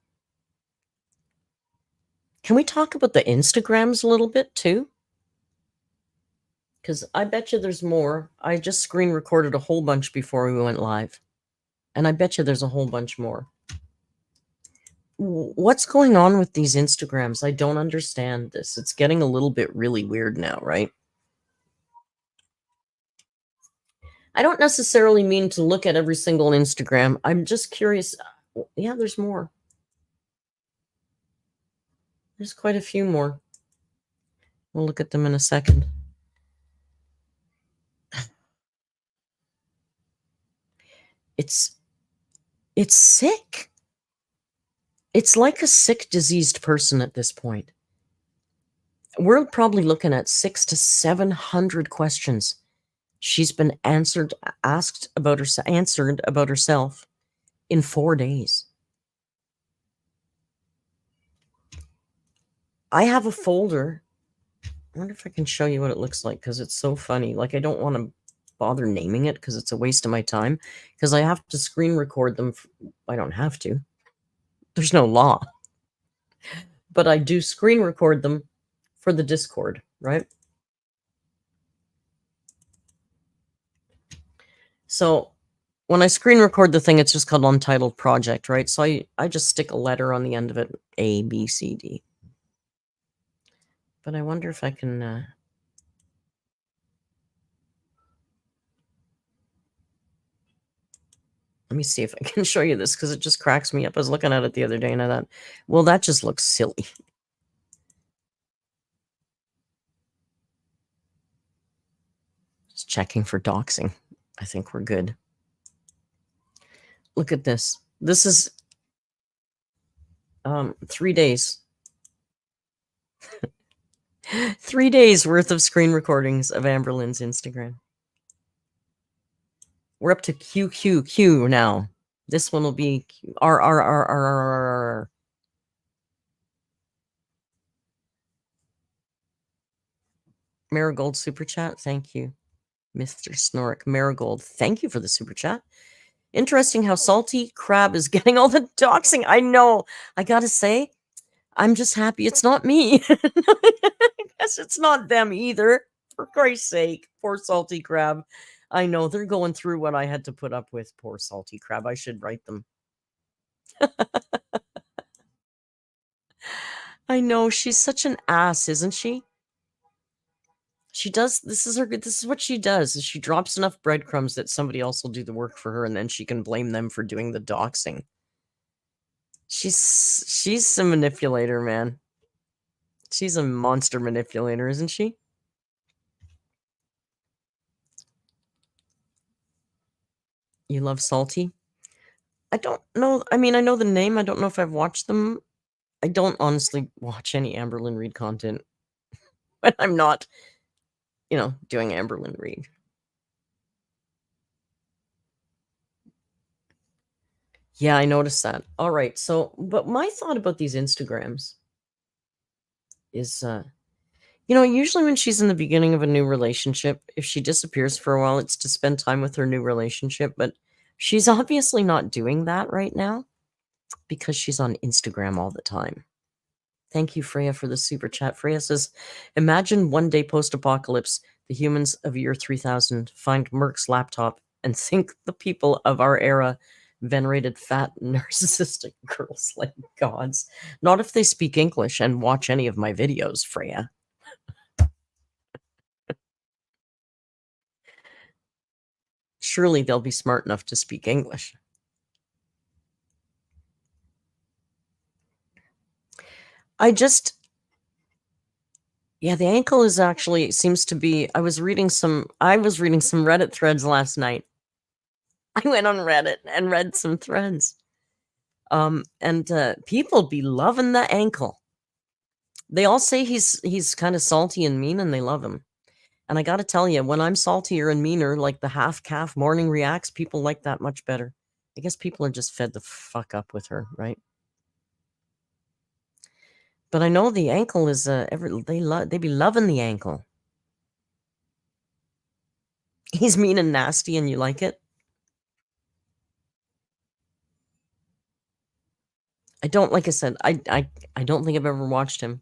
can we talk about the Instagrams a little bit too? Because I bet you there's more. I just screen recorded a whole bunch before we went live. And I bet you there's a whole bunch more. What's going on with these Instagrams? I don't understand this. It's getting a little bit really weird now, right? I don't necessarily mean to look at every single Instagram. I'm just curious. Yeah, there's more. There's quite a few more. We'll look at them in a second. It's sick. It's like a sick, diseased person at this point. We're probably looking at 600 to 700 questions she's been answered about herself in 4 days. I have a folder. I wonder if I can show you what it looks like, because it's so funny. Like, I don't want to bother naming it because it's a waste of my time, because I have to screen record them. I don't have to. There's no law. but I do screen record them for the Discord, right? So when I screen record the thing, it's just called Untitled Project, right? So I just stick a letter on the end of it, A, B, C, D. But I wonder if I can... let me see if I can show you this, because it just cracks me up. I was looking at it the other day, and I thought, well, that just looks silly. Just checking for doxing. I think we're good. Look at this. This is 3 days. 3 days worth of screen recordings of Amberlynn's Instagram. We're up to QQQ now. This one will be RRRRRR. Marigold super chat. Thank you, Mr. Snork. Marigold, thank you for the super chat. Interesting how Salty Crab is getting all the doxing. I know. I gotta say, I'm just happy it's not me. I guess it's not them either. For Christ's sake, poor Salty Crab. I know they're going through what I had to put up with. Poor Salty Crab. I should write them. I know, she's such an ass, isn't she? She does, this is what she does, is she drops enough breadcrumbs that somebody else will do the work for her, and then she can blame them for doing the doxing. She's a manipulator, man. She's a monster manipulator, isn't she? You love Salty? I don't know. I mean, I know the name. I don't know if I've watched them. I don't honestly watch any Amberlynn Reid content when I'm not, doing Amberlynn Reid. Yeah, I noticed that. All right. So, but my thought about these Instagrams is, usually when she's in the beginning of a new relationship, if she disappears for a while, it's to spend time with her new relationship. But she's obviously not doing that right now because she's on Instagram all the time. Thank you, Freya, for the super chat. Freya says, imagine one day post-apocalypse, the humans of year 3000 find Merc's laptop and think the people of our era venerated fat, narcissistic girls like gods. Not if they speak English and watch any of my videos, Freya. Surely they'll be smart enough to speak English. Yeah, the ankle is actually seems to be. I was reading some Reddit threads last night. I went on Reddit and read some threads. And people be loving the ankle. They all say he's kind of salty and mean, and they love him. And I got to tell you, when I'm saltier and meaner, like the half calf morning reacts, people like that much better. I guess people are just fed the fuck up with her, right? But I know the ankle is they be loving the ankle. He's mean and nasty, and you like it. I don't, like I said, I don't think I've ever watched him.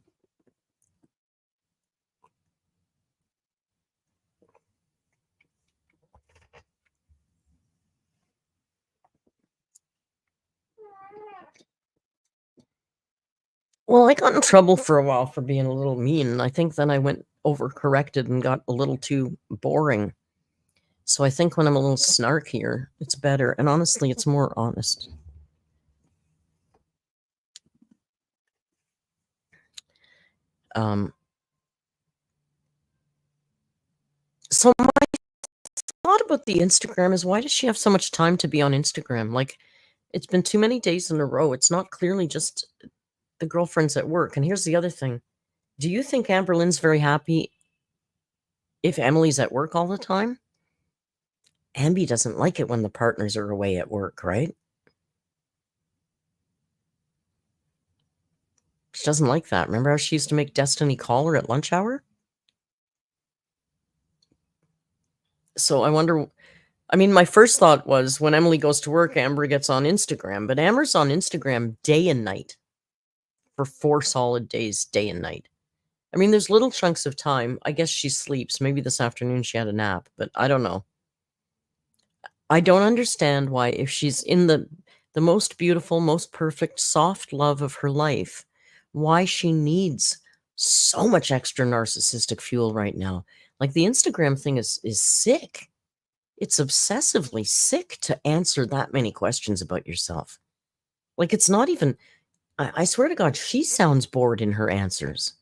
Well, I got in trouble for a while for being a little mean. I think then I went overcorrected and got a little too boring. So I think when I'm a little snarkier, it's better. And honestly, it's more honest. So my thought about the Instagram is, why does she have so much time to be on Instagram? Like, it's been too many days in a row. It's not clearly just the girlfriends at work. And here's the other thing. Do you think Amberlynn's very happy if Emily's at work all the time? Amby doesn't like it when the partners are away at work, right? She doesn't like that. Remember how she used to make Destiny call her at lunch hour? So I wonder, I mean, my first thought was when Emily goes to work, Amber gets on Instagram, but Amber's on Instagram day and night. for 4 solid days, day and night. I mean, there's little chunks of time. I guess she sleeps. Maybe this afternoon she had a nap, but I don't know. I don't understand why, if she's in the most beautiful, most perfect, soft love of her life, why she needs so much extra narcissistic fuel right now. Like, the Instagram thing is sick. It's obsessively sick to answer that many questions about yourself. Like, it's not even, I swear to God, she sounds bored in her answers.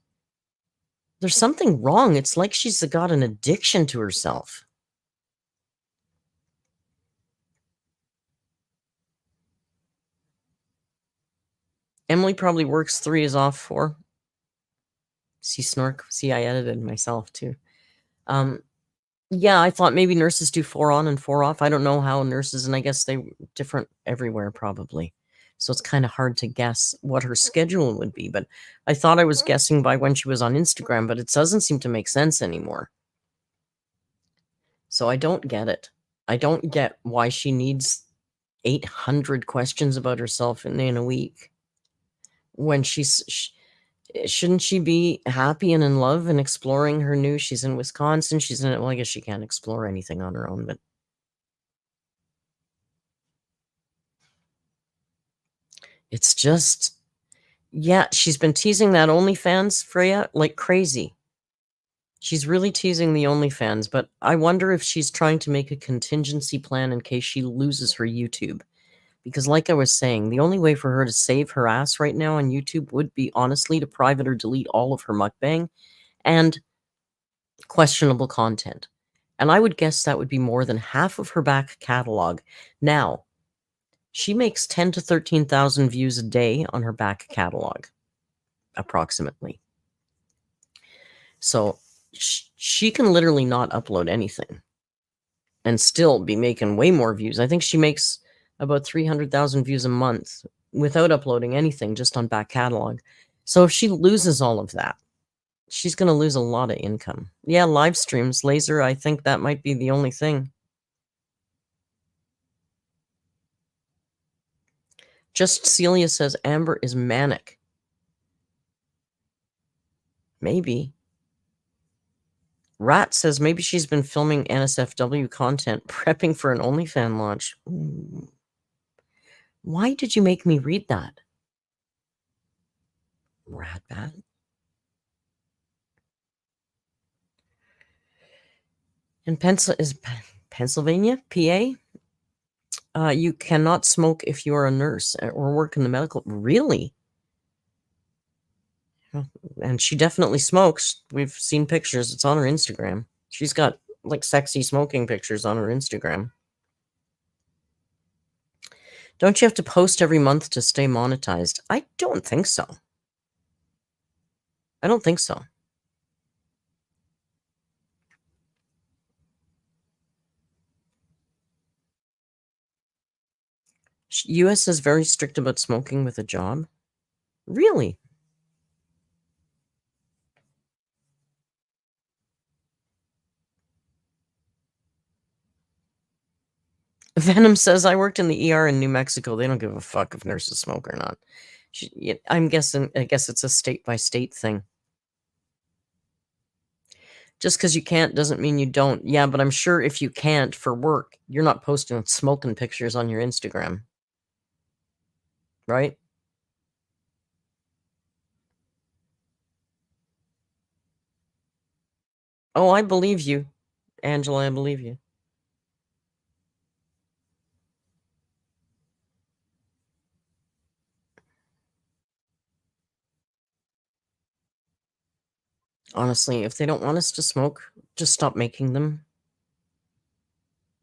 There's something wrong. It's like she's got an addiction to herself. Emily probably works 3, is off 4. See, Snork? See, I edited myself too. Yeah, I thought maybe nurses do 4 on and 4 off. I don't know how nurses, and I guess they different everywhere probably. So it's kind of hard to guess what her schedule would be. But I thought I was guessing by when she was on Instagram, but it doesn't seem to make sense anymore. So I don't get it. I don't get why she needs 800 questions about herself in a week when shouldn't she be happy and in love and exploring her new, she's in Wisconsin, she's in, well, I guess she can't explore anything on her own, but it's just, yeah, she's been teasing that OnlyFans, Freya, like crazy. She's really teasing the OnlyFans, but I wonder if she's trying to make a contingency plan in case she loses her YouTube. Because like I was saying, the only way for her to save her ass right now on YouTube would be, honestly, to private or delete all of her mukbang and questionable content. And I would guess that would be more than half of her back catalog. Now, she makes 10 to 13,000 views a day on her back catalog, approximately. So she can literally not upload anything and still be making way more views. I think she makes about 300,000 views a month without uploading anything, just on back catalog. So if she loses all of that, she's going to lose a lot of income. Yeah, live streams, laser, I think that might be the only thing. Just Celia says Amber is manic. Maybe. Rat says maybe she's been filming NSFW content, prepping for an OnlyFans launch. Ooh. Why did you make me read that? Rat bat. In Pennsylvania, PA, you cannot smoke if you are a nurse or work in the medical. Really? And she definitely smokes. We've seen pictures. It's on her Instagram. She's got like sexy smoking pictures on her Instagram. Don't you have to post every month to stay monetized? I don't think so. I don't think so. US is very strict about smoking with a job. Really? Venom says, I worked in the ER in New Mexico. They don't give a fuck if nurses smoke or not. I guess it's a state by state thing. Just because you can't doesn't mean you don't. Yeah, but I'm sure if you can't for work, you're not posting smoking pictures on your Instagram. Right? Oh, I believe you. Angela, I believe you. Honestly, if they don't want us to smoke, just stop making them.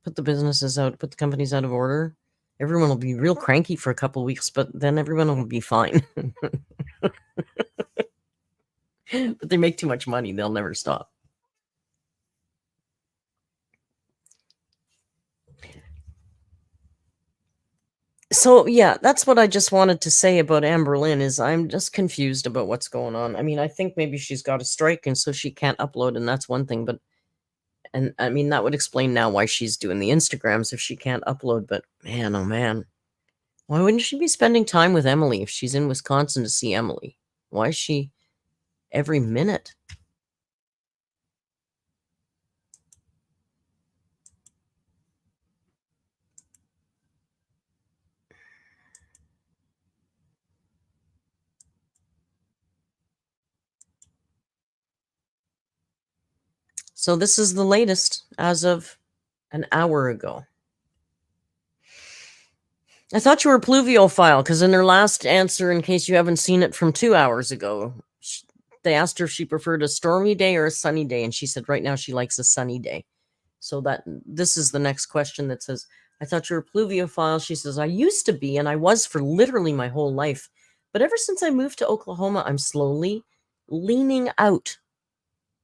Put the businesses out, put the companies out of order. Everyone will be real cranky for a couple weeks, but then everyone will be fine. But they make too much money, they'll never stop. So yeah, that's what I just wanted to say about Amberlynn, is I'm just confused about what's going on. I mean, I think maybe she's got a strike and so she can't upload, and that's one thing, but and I mean that would explain now why she's doing the Instagrams if she can't upload, but man, oh man. Why wouldn't she be spending time with Emily if she's in Wisconsin to see Emily? Why is she every minute? So this is the latest as of an hour ago. I thought you were a pluviophile because in her last answer, in case you haven't seen it from 2 hours ago, they asked her if she preferred a stormy day or a sunny day, and she said right now she likes a sunny day. So that this is the next question that says, I thought you were a pluviophile. She says, I used to be, and I was for literally my whole life. But ever since I moved to Oklahoma, I'm slowly leaning out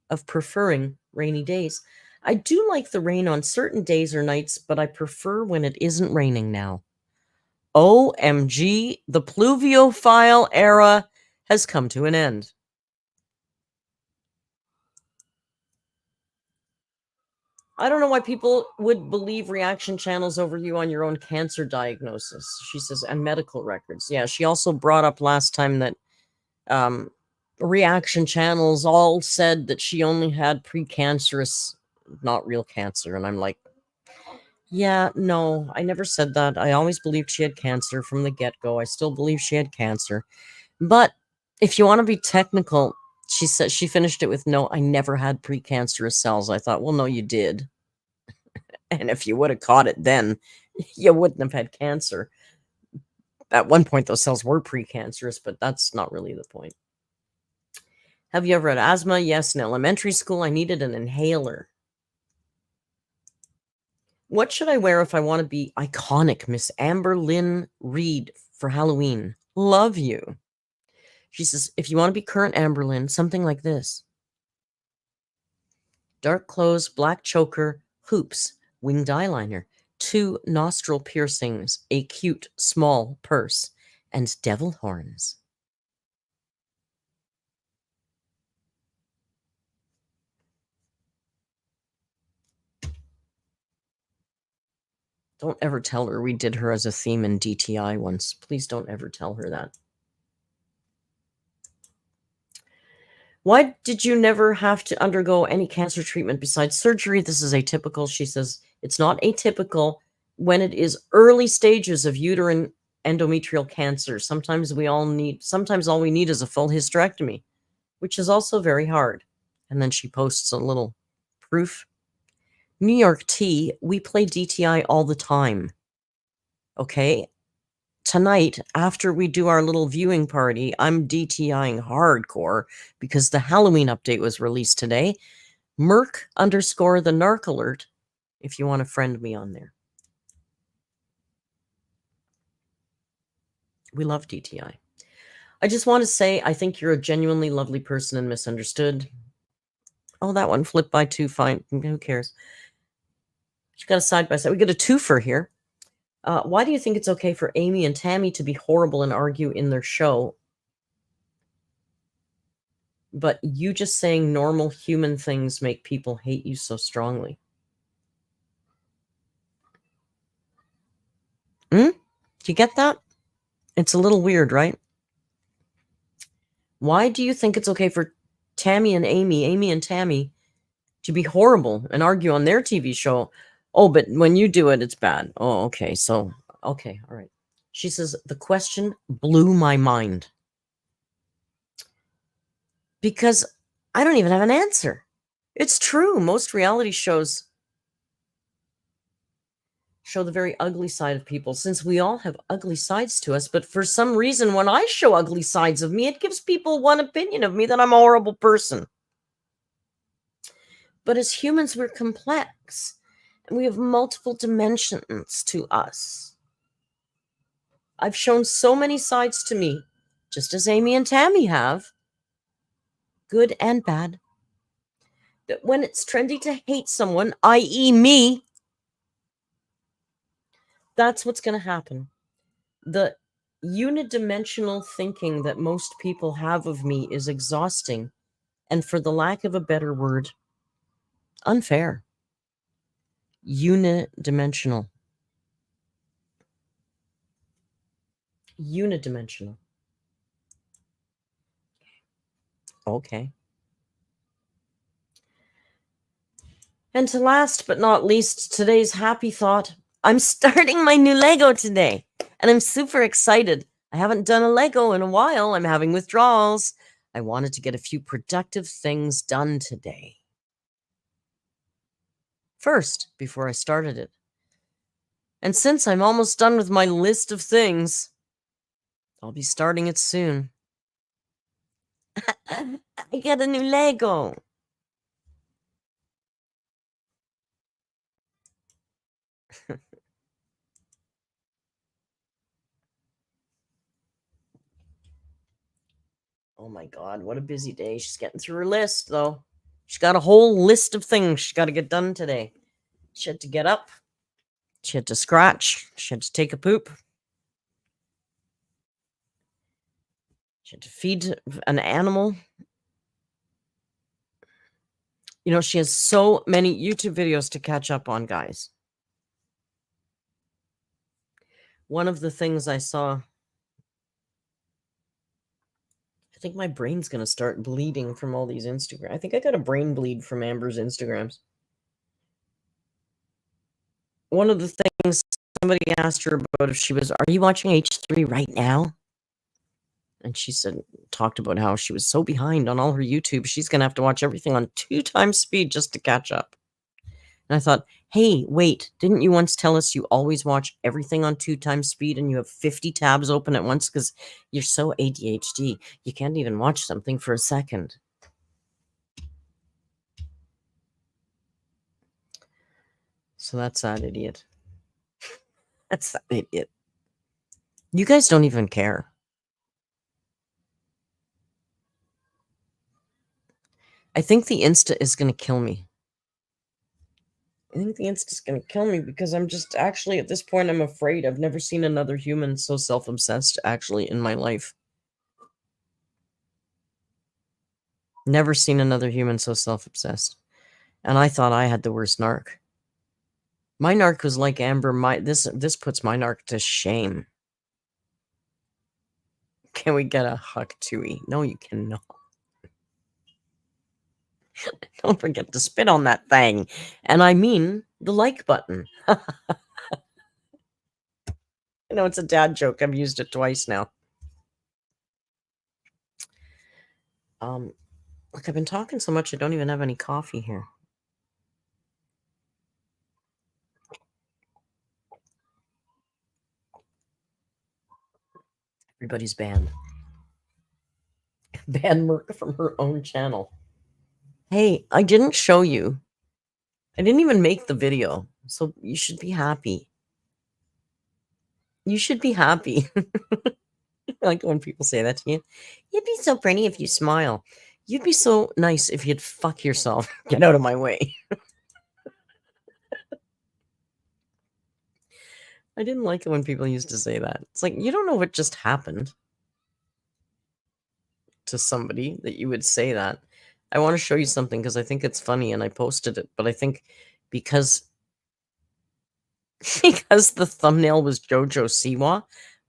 of preferring rainy days. I do like the rain on certain days or nights, but I prefer when it isn't raining now. OMG, the pluviophile era has come to an end. I don't know why people would believe reaction channels over you on your own cancer diagnosis, she says, and medical records. Yeah, she also brought up last time that um, reaction channels all said that she only had precancerous, not real cancer. And I'm like, yeah, no, I never said that. I always believed she had cancer from the get-go. I still believe she had cancer. But if you want to be technical, she said she finished it with, no, I never had precancerous cells. I thought, well, no, you did. And if you would have caught it then, you wouldn't have had cancer. At one point, those cells were precancerous, but that's not really the point. Have you ever had asthma? Yes. In elementary school, I needed an inhaler. What should I wear if I want to be iconic, Miss Amberlynn Reid, for Halloween? Love you. She says, if you want to be current Amberlynn, something like this. Dark clothes, black choker, hoops, winged eyeliner, 2 nostril piercings, a cute small purse, and devil horns. Don't ever tell her we did her as a theme in DTI once. Please don't ever tell her that. Why did you never have to undergo any cancer treatment besides surgery? This is atypical. She says it's not atypical when it is early stages of uterine endometrial cancer. Sometimes all we need is a full hysterectomy, which is also very hard. And then she posts a little proof. New York T, we play DTI all the time. Okay. Tonight, after we do our little viewing party, I'm DTIing hardcore because the Halloween update was released today. Merc_the Narc Alert, if you want to friend me on there. We love DTI. I just want to say I think you're a genuinely lovely person and misunderstood. Oh, that one flipped by 2. Fine. Who cares? She got a side by side. We get a twofer here. Why do you think it's okay for Amy and Tammy to be horrible and argue in their show, but you just saying normal human things make people hate you so strongly? Do you get that? It's a little weird, right? Why do you think it's okay for Tammy and Tammy, to be horrible and argue on their TV show? Oh, but when you do it, it's bad. Oh, okay. So, okay. All right. She says, the question blew my mind because I don't even have an answer. It's true. Most reality shows show the very ugly side of people, since we all have ugly sides to us. But for some reason, when I show ugly sides of me, it gives people one opinion of me, that I'm a horrible person. But as humans, we're complex and we have multiple dimensions to us. I've shown so many sides to me, just as Amy and Tammy have, good and bad, that when it's trendy to hate someone, i.e. me, that's what's going to happen. The unidimensional thinking that most people have of me is exhausting, and for the lack of a better word, unfair. Unidimensional. Unidimensional. Okay. And to last but not least, today's happy thought. I'm starting my new Lego today, and I'm super excited. I haven't done a Lego in a while. I'm having withdrawals. I wanted to get a few productive things done today. First, before I started it. And since I'm almost done with my list of things, I'll be starting it soon. I got a new Lego. Oh my God, what a busy day. She's getting through her list, though. She's got a whole list of things she's got to get done today. She had to get up. She had to scratch. She had to take a poop. She had to feed an animal. You know, she has so many YouTube videos to catch up on, guys. One of the things I saw, I think my brain's going to start bleeding from all these Instagram. I think I got a brain bleed from Amber's Instagrams. One of the things somebody asked her about if she was, are you watching H3 right now? And she said, talked about how she was so behind on all her YouTube, she's going to have to watch everything on 2 times speed just to catch up. And I thought, hey, wait, didn't you once tell us you always watch everything on 2 times speed and you have 50 tabs open at once because you're so ADHD, you can't even watch something for a second. So that's that idiot. That's that idiot. You guys don't even care. I think the Insta is going to kill me. I think the Insta's going to kill me because I'm just actually at this point, I'm afraid. I've never seen another human so self-obsessed actually in my life. Never seen another human so self-obsessed. And I thought I had the worst narc. My narc was like Amber. This puts my narc to shame. Can we get a Huck Tui? No, you cannot. Don't forget to spit on that thing. And I mean the like button. I know it's a dad joke. I've used it twice now. Look, I've been talking so much I don't even have any coffee here. Everybody's banned. Banned Merc from her own channel. Hey, I didn't show you. I didn't even make the video. So you should be happy. You should be happy. I like when people say that to you. You'd be so pretty if you smile. You'd be so nice if you'd fuck yourself. Get out of my way. I didn't like it when people used to say that. It's like, you don't know what just happened to somebody that you would say that. I want to show you something because I think it's funny and I posted it. But I think because the thumbnail was Jojo Siwa,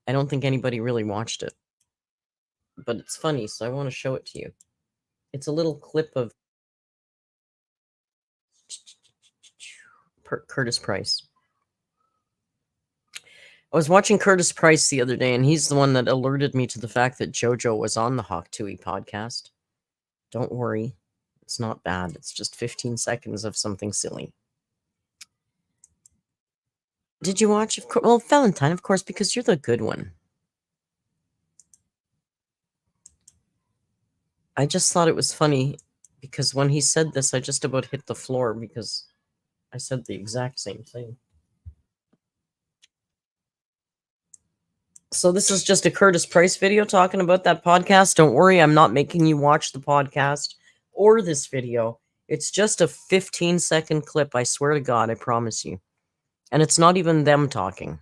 I don't think anybody really watched it. But it's funny, so I want to show it to you. It's a little clip of Curtis Price. I was watching Curtis Price the other day, and he's the one that alerted me to the fact that JoJo was on the Hawk Tui podcast. Don't worry. It's not bad. It's just 15 seconds of something silly. Did you watch? Well, Valentine, of course, because you're the good one. I just thought it was funny because when he said this, I just about hit the floor because I said the exact same thing. So this is just a Curtis Price video talking about that podcast. Don't worry, I'm not making you watch the podcast or this video. It's just a 15-second clip. I swear to God, I promise you. And it's not even them talking.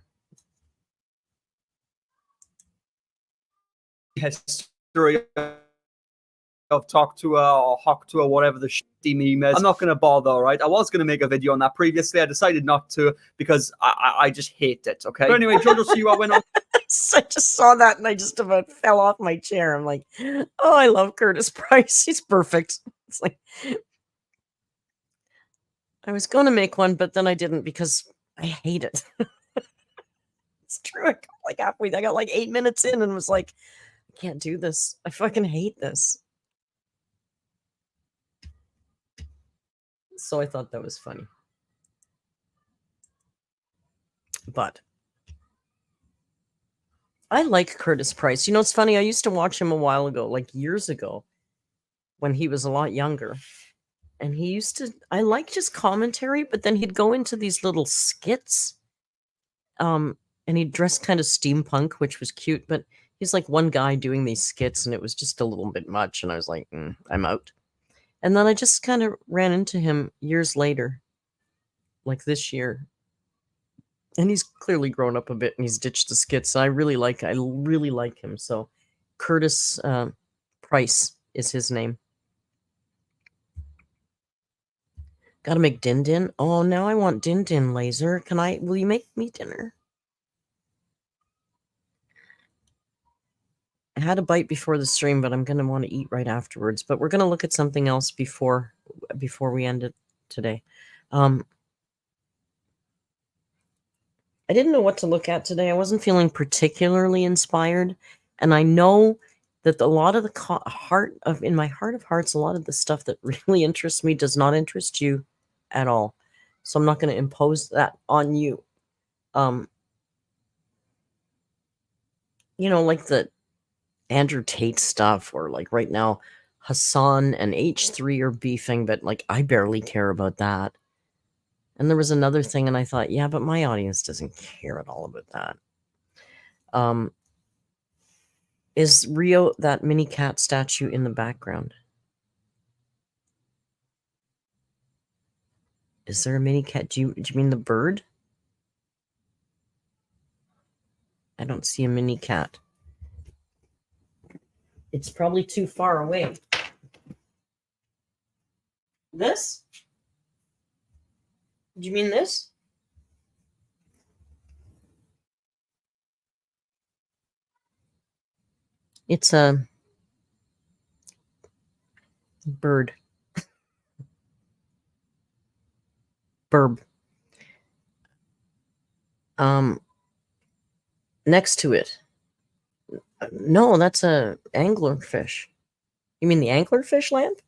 History of talk to or hawk to or whatever the shitty meme is. I'm not going to bother, all right? I was going to make a video on that previously. I decided not to because I just hate it, okay? But anyway, Jojo Siwa went on. I just saw that and I just about fell off my chair. I'm like, oh, I love Curtis Price. He's perfect. It's like, I was going to make one, but then I didn't because I hate it. It's true. I got like halfway. I got like 8 minutes in and was like, I can't do this. I fucking hate this. So I thought that was funny. But I like Curtis Price. You know, it's funny. I used to watch him a while ago, like years ago, when he was a lot younger. And he used to, I liked his commentary, but then he'd go into these little skits. And he'd dress kind of steampunk, which was cute, but he's like one guy doing these skits, and it was just a little bit much. And I was like, I'm out. And then I just kind of ran into him years later, like this year. And he's clearly grown up a bit and he's ditched the skits. I really like him. So Curtis Price is his name. Gotta make Din Din. Oh, now I want Din Din, Laser. Will you make me dinner? I had a bite before the stream, but I'm gonna want to eat right afterwards. But we're gonna look at something else before we end it today. I didn't know what to look at today. I wasn't feeling particularly inspired, and I know that a lot of the in my heart of hearts, a lot of the stuff that really interests me does not interest you at all. So I'm not going to impose that on you. You know, like the Andrew Tate stuff, or like right now, Hassan and H3 are beefing, but like I barely care about that. And there was another thing, and I thought, yeah, but my audience doesn't care at all about that. Is Rio that mini cat statue in the background? Is there a mini cat? Do you mean the bird? I don't see a mini cat. It's probably too far away. This? Do you mean this? It's a bird. Burb. Next to it. No, that's a anglerfish. You mean the anglerfish lamp?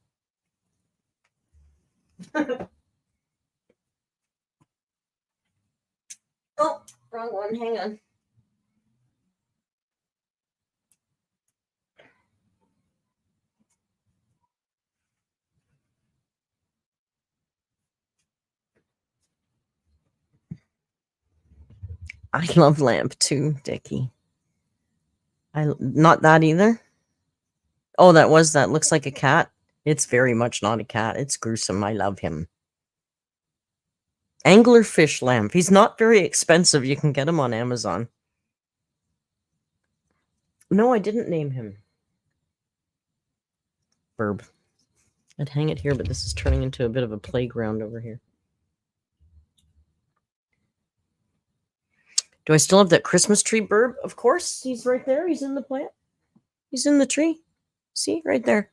Oh, wrong one. Hang on. I love lamp too, Dickie. Not that either. Oh, that looks like a cat. It's very much not a cat. It's gruesome. I love him. Anglerfish lamp. He's not very expensive. You can get him on Amazon. No, I didn't name him. Burb. I'd hang it here, but this is turning into a bit of a playground over here. Do I still have that Christmas tree burb? Of course. He's right there. He's in the plant. He's in the tree. See? Right there.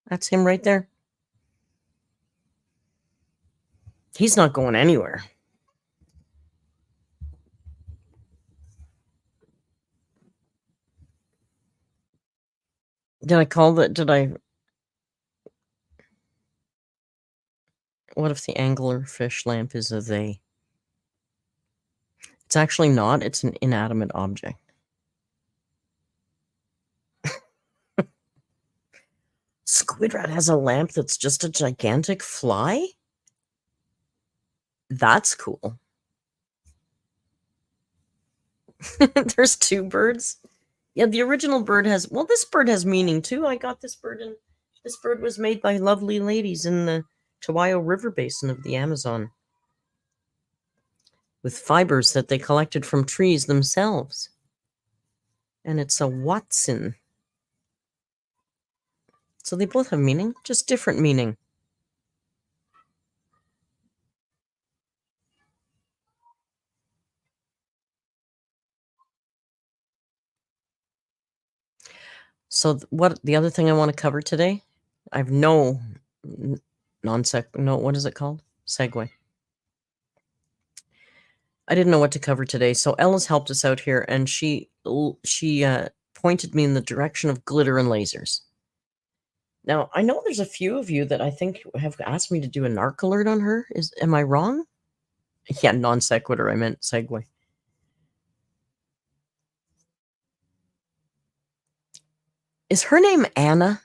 That's him right there. He's not going anywhere. Did I call that? What if the anglerfish lamp is a they? It's actually not. It's an inanimate object. Squid Rat has a lamp that's just a gigantic fly? That's cool. There's two birds. Yeah, the original bird has... Well, this bird has meaning, too. I got this bird, and this bird was made by lovely ladies in the Chihuahua River Basin of the Amazon, with fibers that they collected from trees themselves. And it's a Watson. So they both have meaning, just different meaning. So what the other thing I want to cover today, I have no what is it called? Segue. I didn't know what to cover today, so Ella's helped us out here, and she pointed me in the direction of glitter and lasers. Now, I know there's a few of you that I think have asked me to do a narc alert on her. Am I wrong? Yeah, non sequitur. I meant segue. Is her name Anna?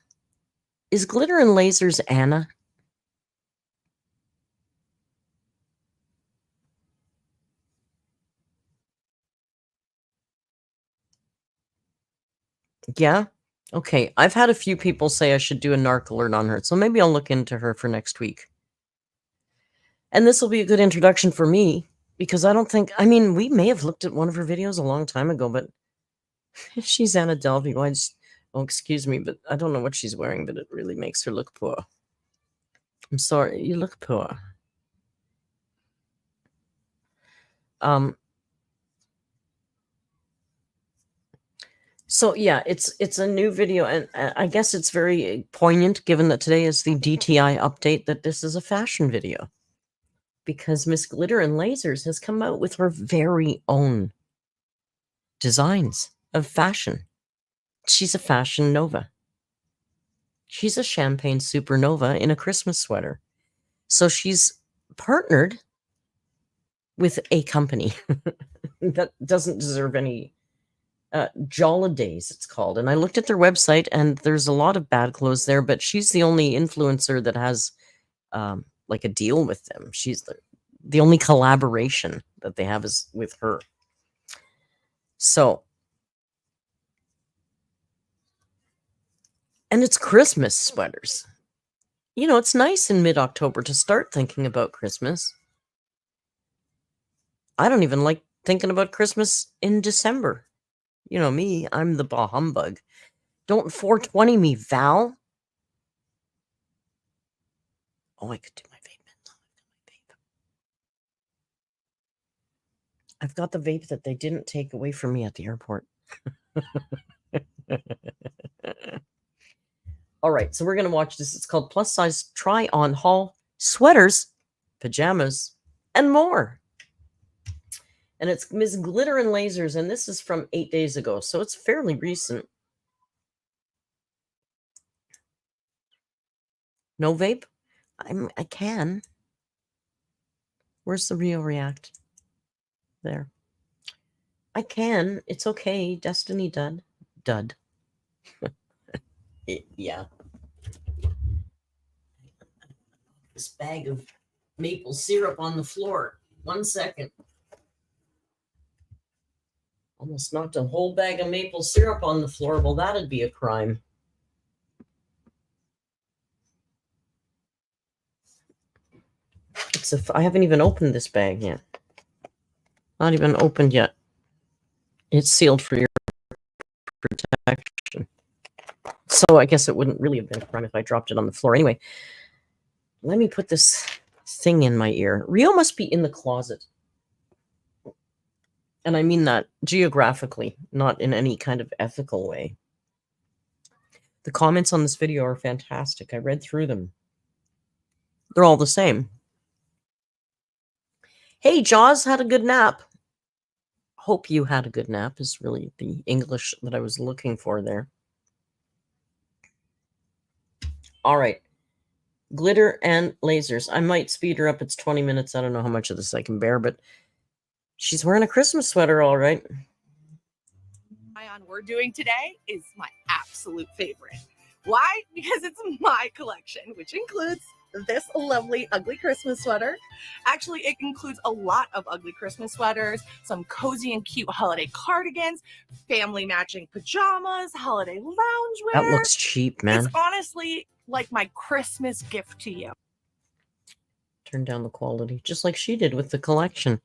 Is Glitter and Lasers Anna? Yeah? Okay, I've had a few people say I should do a narc alert on her, so maybe I'll look into her for next week. And this will be a good introduction for me, because I don't think, I mean, we may have looked at one of her videos a long time ago, but she's Anna Delvey. Oh, excuse me, but I don't know what she's wearing, but it really makes her look poor. I'm sorry, you look poor. So yeah, it's a new video, and I guess it's very poignant given that today is the DTI update that this is a fashion video, because Miss Glitter and Lasers has come out with her very own designs of fashion. She's a fashion nova. She's a champagne supernova in a Christmas sweater. So she's partnered with a company that doesn't deserve any Jollidays, it's called. And I looked at their website, and there's a lot of bad clothes there, but she's the only influencer that has like a deal with them. She's the only collaboration that they have is with her. So, and it's Christmas sweaters. You know, it's nice in mid-October to start thinking about Christmas. I don't even like thinking about Christmas in December. You know me, I'm the bah humbug. Don't 420 me, Val. Oh, I could do my vape. I've got the vape that they didn't take away from me at the airport. All right, so we're going to watch this. It's called Plus Size Try On Haul Sweaters, Pajamas, and More. And it's Ms. Glitter and Lasers, and this is from 8 days ago, so it's fairly recent. No vape? I can. Where's the Rio React? There. I can. It's okay. Destiny Dud. Yeah. This bag of maple syrup on the floor. 1 second. Almost knocked a whole bag of maple syrup on the floor. Well, that'd be a crime. I haven't even opened this bag yet. Not even opened yet. It's sealed for your protection. So I guess it wouldn't really have been a crime if I dropped it on the floor. Anyway, let me put this thing in my ear. Rio must be in the closet. And I mean that geographically, not in any kind of ethical way. The comments on this video are fantastic. I read through them. They're all the same. Hey, Jaws had a good nap. Hope you had a good nap is really the English that I was looking for there. All right. Glitter and Lasers. I might speed her up. It's 20 minutes. I don't know how much of this I can bear, but she's wearing a Christmas sweater, all right. We're doing today is my absolute favorite. Why? Because it's my collection, which includes this lovely ugly Christmas sweater. Actually, it includes a lot of ugly Christmas sweaters, some cozy and cute holiday cardigans, family matching pajamas, holiday loungewear. That looks cheap, man. It's honestly like my Christmas gift to you. Turn down the quality, just like she did with the collection.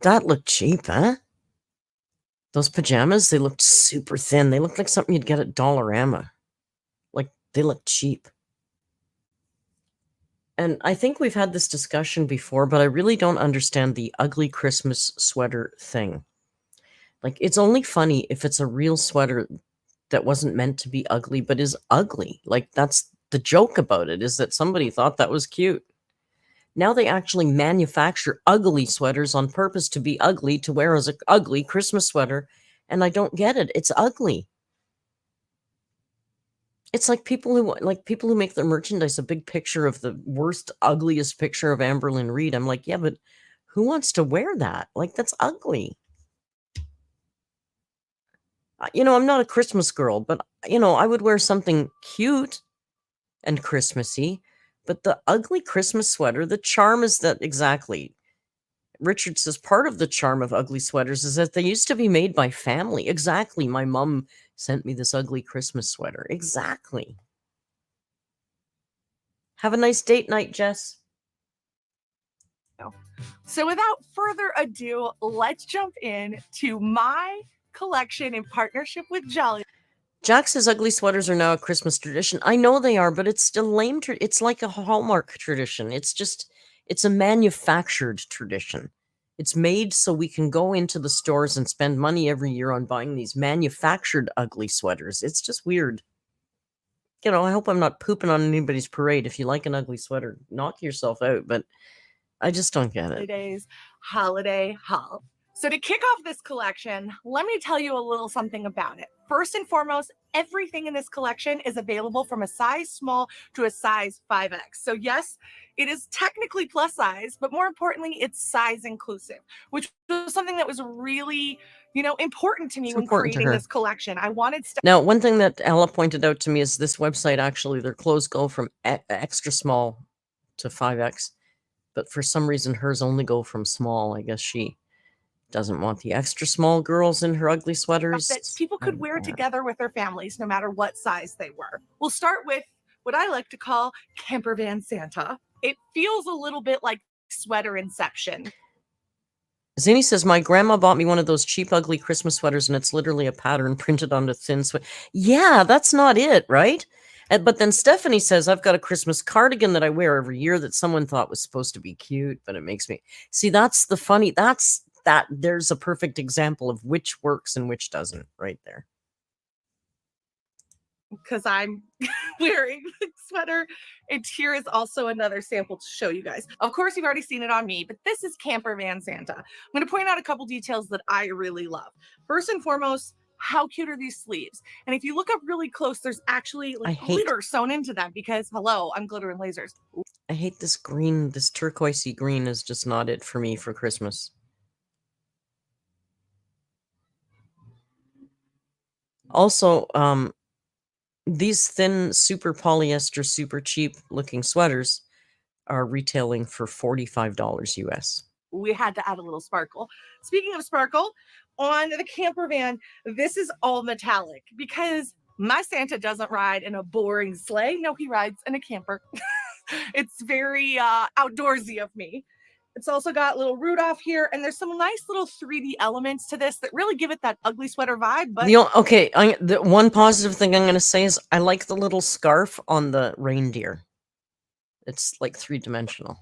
That looked cheap, huh? Those pajamas, they looked super thin. They looked like something you'd get at Dollarama. Like, they looked cheap. And I think we've had this discussion before, but I really don't understand the ugly Christmas sweater thing. Like, it's only funny if it's a real sweater that wasn't meant to be ugly, but is ugly. Like, that's the joke about it, is that somebody thought that was cute. Now they actually manufacture ugly sweaters on purpose to be ugly, to wear as an ugly Christmas sweater. And I don't get it. It's ugly. It's like people who make their merchandise a big picture of the worst, ugliest picture of Amberlynn Reid. I'm like, yeah, but who wants to wear that? Like, that's ugly. I'm not a Christmas girl, but I would wear something cute and Christmassy. But the ugly Christmas sweater, the charm is that exactly. Richard says part of the charm of ugly sweaters is that they used to be made by family. Exactly. My mom sent me this ugly Christmas sweater. Exactly. Have a nice date night, Jess. So without further ado, let's jump in to my collection in partnership with Jolly. Jack says ugly sweaters are now a Christmas tradition. I know they are, but it's still lame. It's like a Hallmark tradition. It's a manufactured tradition. It's made so we can go into the stores and spend money every year on buying these manufactured ugly sweaters. It's just weird. I hope I'm not pooping on anybody's parade. If you like an ugly sweater, knock yourself out. But I just don't get it. Holiday haul. So to kick off this collection, let me tell you a little something about it. First and foremost, everything in this collection is available from a size small to a size 5X. So yes, it is technically plus size, but more importantly, it's size inclusive, which was something that was really, important to me when creating this collection. I wanted Now, one thing that Ella pointed out to me is this website, actually, their clothes go from extra small to 5X, but for some reason hers only go from small. I guess she doesn't want the extra small girls in her ugly sweaters. That people could wear together with their families, no matter what size they were. We'll start with what I like to call Camper Van Santa. It feels a little bit like sweater inception. Zini says, my grandma bought me one of those cheap, ugly Christmas sweaters, and it's literally a pattern printed on a thin sweater. Yeah, that's not it, right? But then Stephanie says, I've got a Christmas cardigan that I wear every year that someone thought was supposed to be cute, but it makes me... See, that's the funny... There's a perfect example of which works and which doesn't right there. Because I'm wearing the sweater. And here is also another sample to show you guys. Of course, you've already seen it on me, but this is Camper Van Santa. I'm going to point out a couple details that I really love. First and foremost, how cute are these sleeves? And if you look up really close, there's actually glitter sewn into them because, hello, I'm Glitter and Lasers. I hate this green. This turquoisey green is just not it for me for Christmas. Also, these thin, super polyester, super cheap looking sweaters are retailing for $45 US. We had to add a little sparkle. Speaking of sparkle, on the camper van, this is all metallic because my Santa doesn't ride in a boring sleigh. No, he rides in a camper. It's very outdoorsy of me. It's also got little Rudolph here, and there's some nice little 3D elements to this that really give it that ugly sweater vibe. But the one positive thing I'm going to say is I like the little scarf on the reindeer. It's like 3-dimensional.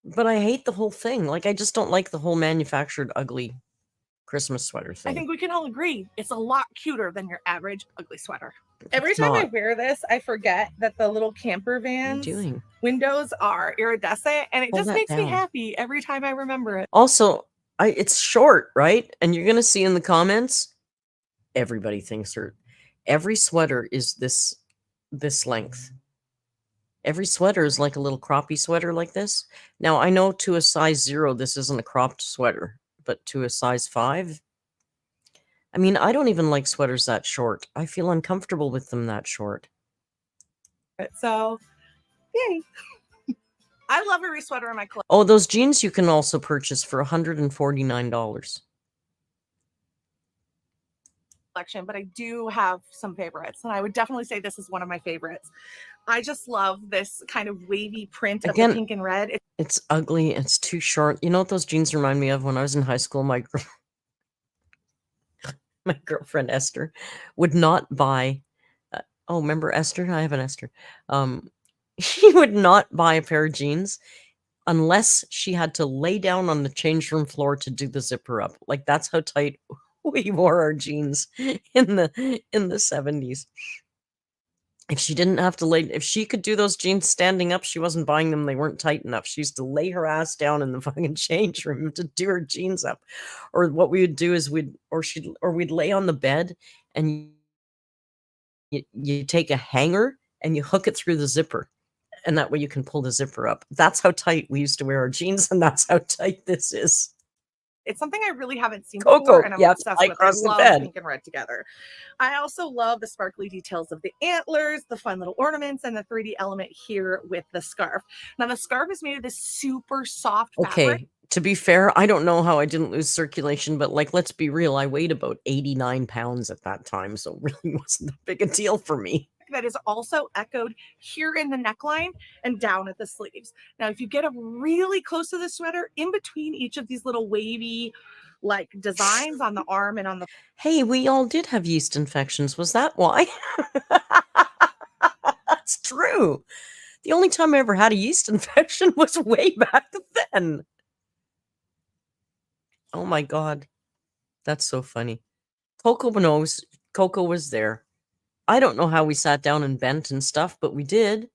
But I hate the whole thing. Like, I just don't like the whole manufactured ugly Christmas sweater thing. I think we can all agree it's a lot cuter than your average ugly sweater. Every time I wear this, I forget that the little camper van's windows are iridescent, and it just makes me happy every time I remember it. Also, it's short, right? And you're going to see in the comments, everybody thinks every sweater is this length. Every sweater is like a little croppy sweater like this. Now, I know to a size 0, this isn't a cropped sweater, but to a size 5, I mean, I don't even like sweaters that short. I feel uncomfortable with them that short. So, yay. I love every sweater in my collection. Oh, those jeans you can also purchase for $149. But I do have some favorites, and I would definitely say this is one of my favorites. I just love this kind of wavy print of the pink and red. It's ugly. It's too short. You know what those jeans remind me of? When I was in high school, my girlfriend Esther would not buy. Remember Esther? I have an Esther. She would not buy a pair of jeans unless she had to lay down on the change room floor to do the zipper up. Like, that's how tight we wore our jeans in the 70s. If she didn't have to if she could do those jeans standing up, she wasn't buying them. They weren't tight enough. She used to lay her ass down in the fucking change room to do her jeans up. Or what we would do is we'd lay on the bed and you take a hanger and you hook it through the zipper. And that way you can pull the zipper up. That's how tight we used to wear our jeans, and that's how tight this is. It's something I really haven't seen Coco, before, and I'm yeah, obsessed I with. I crossed the love bed. pink and red together. I also love the sparkly details of the antlers, the fun little ornaments, and the 3D element here with the scarf. Now, the scarf is made of this super soft fabric. Okay, to be fair, I don't know how I didn't lose circulation, but like, let's be real, I weighed about 89 pounds at that time, so it really wasn't that big a deal for me. That is also echoed here in the neckline and down at the sleeves. Now, if you get up really close to the sweater, in between each of these little wavy like designs on the arm and on the... Hey, we all did have yeast infections. Was that why? That's true. The only time I ever had a yeast infection was way back then. Oh my God. That's so funny. Coco knows. Coco was there. I don't know how we sat down and bent and stuff, but we did.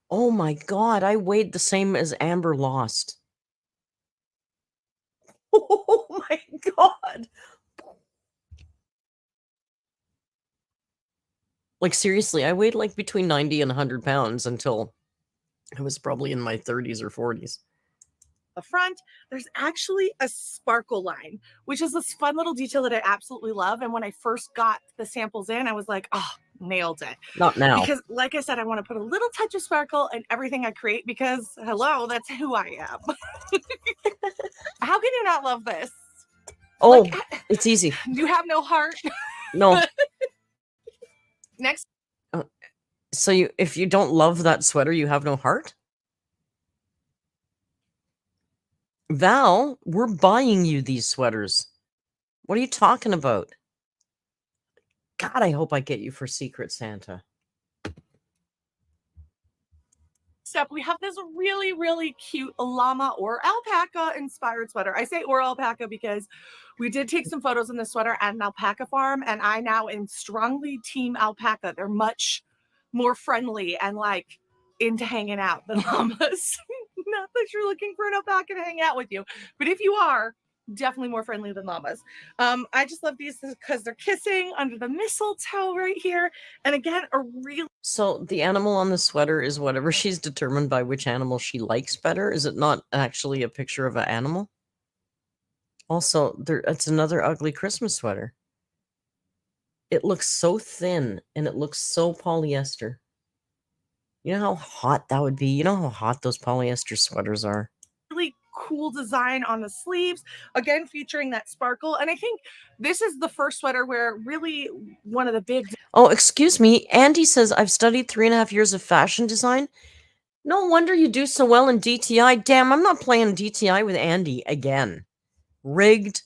Oh my God, I weighed the same as Amber lost. Oh my God. Like, seriously, I weighed like between 90 and 100 pounds until I was probably in my 30s or 40s. The front, there's actually a sparkle line, which is this fun little detail that I absolutely love. And when I first got the samples in, I was like, oh, nailed it. Not now. Because like I said, I want to put a little touch of sparkle in everything I create because, hello, that's who I am. How can you not love this? Oh, like, it's easy. You have no heart? No. Next. So if you don't love that sweater, you have no heart? Val, we're buying you these sweaters. What are you talking about? God, I hope I get you for Secret Santa. Step, we have this really, really cute llama or alpaca inspired sweater. I say or alpaca because we did take some photos in the sweater at an alpaca farm, and I now am strongly team alpaca. They're much more friendly and like into hanging out than llamas. Not that you're looking for an alpaca to hang out with you, but if you are, definitely more friendly than llamas. I just love these because they're kissing under the mistletoe right here. And again, a real... So the animal on the sweater is whatever she's determined by which animal she likes better. Is it not actually a picture of an animal? Also, it's another ugly Christmas sweater. It looks so thin and it looks so polyester. You know how hot that would be? You know how hot those polyester sweaters are? Really cool design on the sleeves, again featuring that sparkle. And I think this is the first sweater where really one of the big... Oh, excuse me. Andy says, I've studied 3.5 years of fashion design. No wonder you do so well in DTI. Damn, I'm not playing DTI with Andy again. Rigged.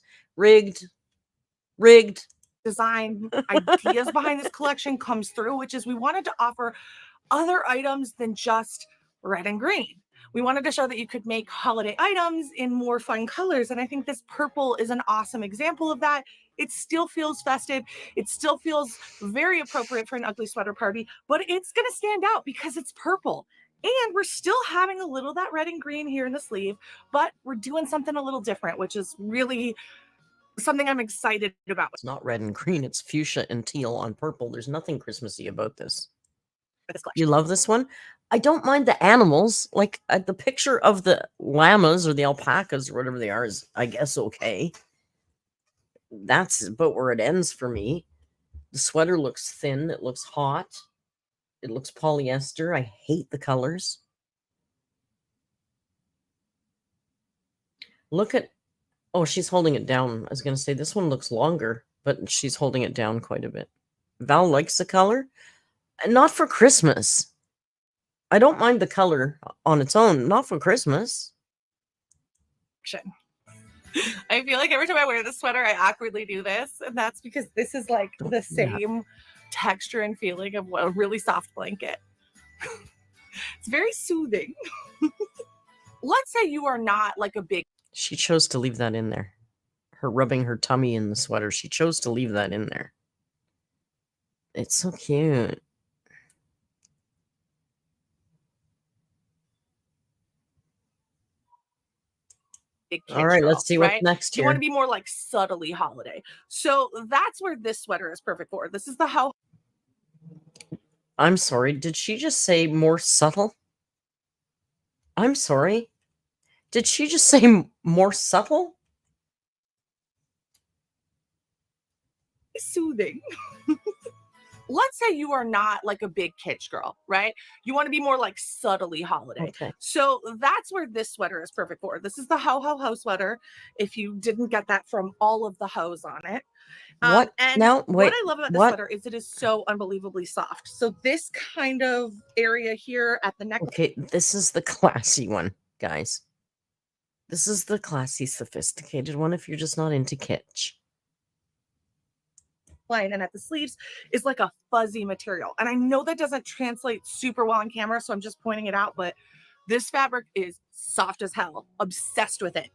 Design ideas behind this collection comes through, which is we wanted to offer other items than just red and green. We wanted to show that you could make holiday items in more fun colors. And I think this purple is an awesome example of that. It still feels festive. It still feels very appropriate for an ugly sweater party, but it's going to stand out because it's purple. And we're still having a little of that red and green here in the sleeve, but we're doing something a little different, which is really something I'm excited about. It's not red and green. It's fuchsia and teal on purple. There's nothing Christmassy about this. You love this one? I don't mind the animals. Like the picture of the llamas or the alpacas or whatever they are is, I guess, okay. That's about where it ends for me. The sweater looks thin. It looks hot. It looks polyester. I hate the colors. Look at... Oh, she's holding it down. I was going to say this one looks longer, but she's holding it down quite a bit. Val likes the color. Not for Christmas. I don't mind the color on its own. Not for Christmas. I feel like every time I wear this sweater, I awkwardly do this. And that's because this is like the same texture and feeling of a really soft blanket. It's very soothing. Let's say you are not like a big... She chose to leave that in there. Her rubbing her tummy in the sweater. She chose to leave that in there. It's so cute. big All right, girl, let's see what's right? next You here. want to be more like subtly holiday. So that's where this sweater is perfect for. This is the how... I'm sorry, did she just say more subtle? I'm sorry. Did she just say more subtle? Soothing. Let's say you are not like a big kitsch girl, right? You want to be more like subtly holiday. Okay. So that's where this sweater is perfect for. This is the Ho Ho Ho sweater. If you didn't get that from all of the hoes on it. What? And No, wait, what I love about this what? sweater is it is so unbelievably soft. So this kind of area here at the neck... Okay, this is the classy one, guys. This is the classy, sophisticated one if you're just not into kitsch. line and at the sleeves is like a fuzzy material. And I know that doesn't translate super well on camera, so I'm just pointing it out, but this fabric is soft as hell. Obsessed with it.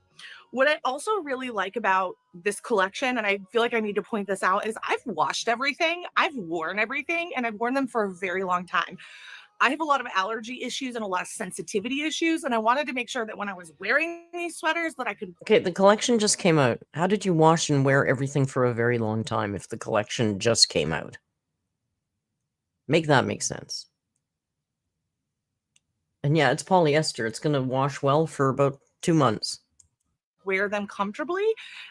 What I also really like about this collection, and I feel like I need to point this out, is I've washed everything, I've worn everything, and I've worn them for a very long time. I have a lot of allergy issues and a lot of sensitivity issues, and I wanted to make sure that when I was wearing these sweaters that I could... Okay, the collection just came out. How did you wash and wear everything for a very long time if the collection just came out? Make that make sense. And yeah, it's polyester. It's going to wash well for about 2 months. Wear them comfortably.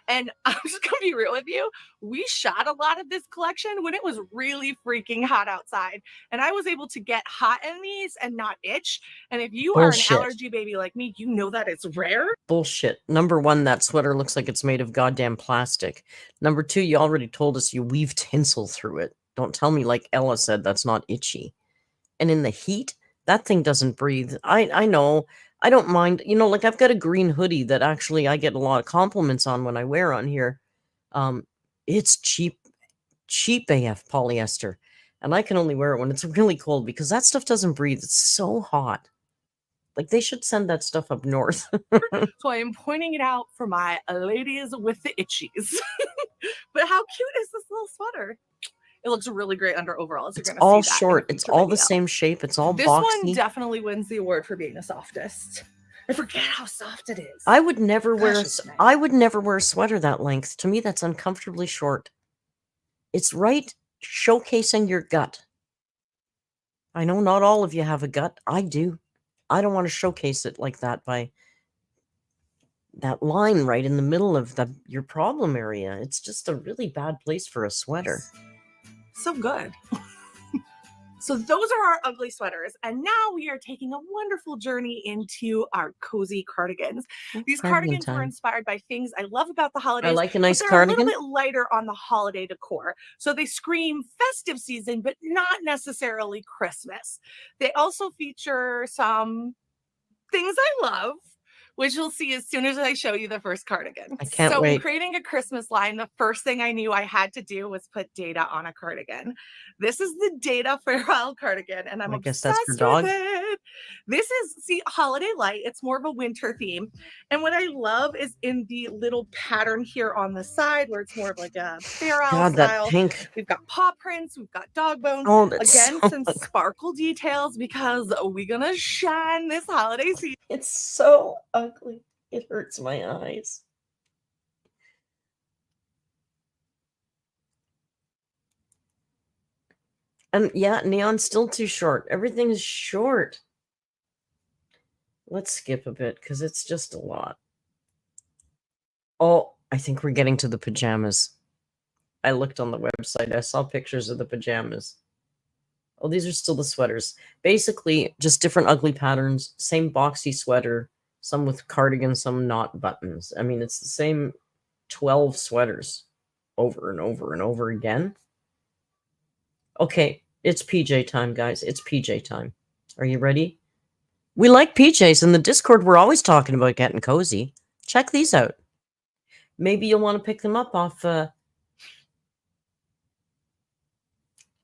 And I'm just gonna be real with you, we shot a lot of this collection when it was really freaking hot outside, and I was able to get hot in these and not itch. And if you Bullshit. are an allergy baby like me, you know that it's rare. Bullshit. Number one, that sweater looks like it's made of goddamn plastic. Number two, you already told us you weave tinsel through it. Don't tell me, like Ella said, that's not itchy. And in the heat, that thing doesn't breathe. I know. I don't mind. You know, like I've got a green hoodie that actually I get a lot of compliments on when I wear on here. It's cheap AF polyester. And I can only wear it when it's really cold because that stuff doesn't breathe. It's so hot. Like they should send that stuff up north. So I am pointing it out for my ladies with the itchies. But how cute is this little sweater? It looks really great under overalls. It's all short. It's all the same shape. It's all this boxy. one definitely wins the award for being the softest. I forget how soft it is. I would never wear. it's nice. I would never wear a sweater that length. To me, that's uncomfortably short. It's right showcasing your gut. I know not all of you have a gut. I do. I don't want to showcase it like that by that line right in the middle of your problem area. It's just a really bad place for a sweater. So good. So those are our ugly sweaters. And now we are taking a wonderful journey into our cozy cardigans. These cardigans were inspired by things I love about the holidays. I like a nice they're cardigan. a little bit lighter on the holiday decor. So they scream festive season, but not necessarily Christmas. They also feature some things I love, which you'll see as soon as I show you the first cardigan. I can't wait. wait. In creating a Christmas line, the first thing I knew I had to do was put data on a cardigan. This is the Data Farewell cardigan, and I'm I guess obsessed that's for dog. with it. This is, see, holiday light. It's more of a winter theme. And what I love is in the little pattern here on the side where it's more of like a Farewell God, style. that pink. We've got paw prints, we've got dog bones. Oh, that's Again, so some sparkle details because we're gonna shine this holiday season. It's so ugly. It hurts my eyes. And yeah, neon's still too short. Everything is short. Let's skip a bit because it's just a lot. Oh, I think we're getting to the pajamas. I looked on the website. I saw pictures of the pajamas. Oh, these are still the sweaters. Basically, just different ugly patterns. Same boxy sweater. Some with cardigans, some not buttons. I mean, it's the same 12 sweaters over and over and over again. Okay, it's PJ time, guys. It's PJ time. Are you ready? We like PJs. In the Discord, we're always talking about getting cozy. Check these out. Maybe you'll want to pick them up off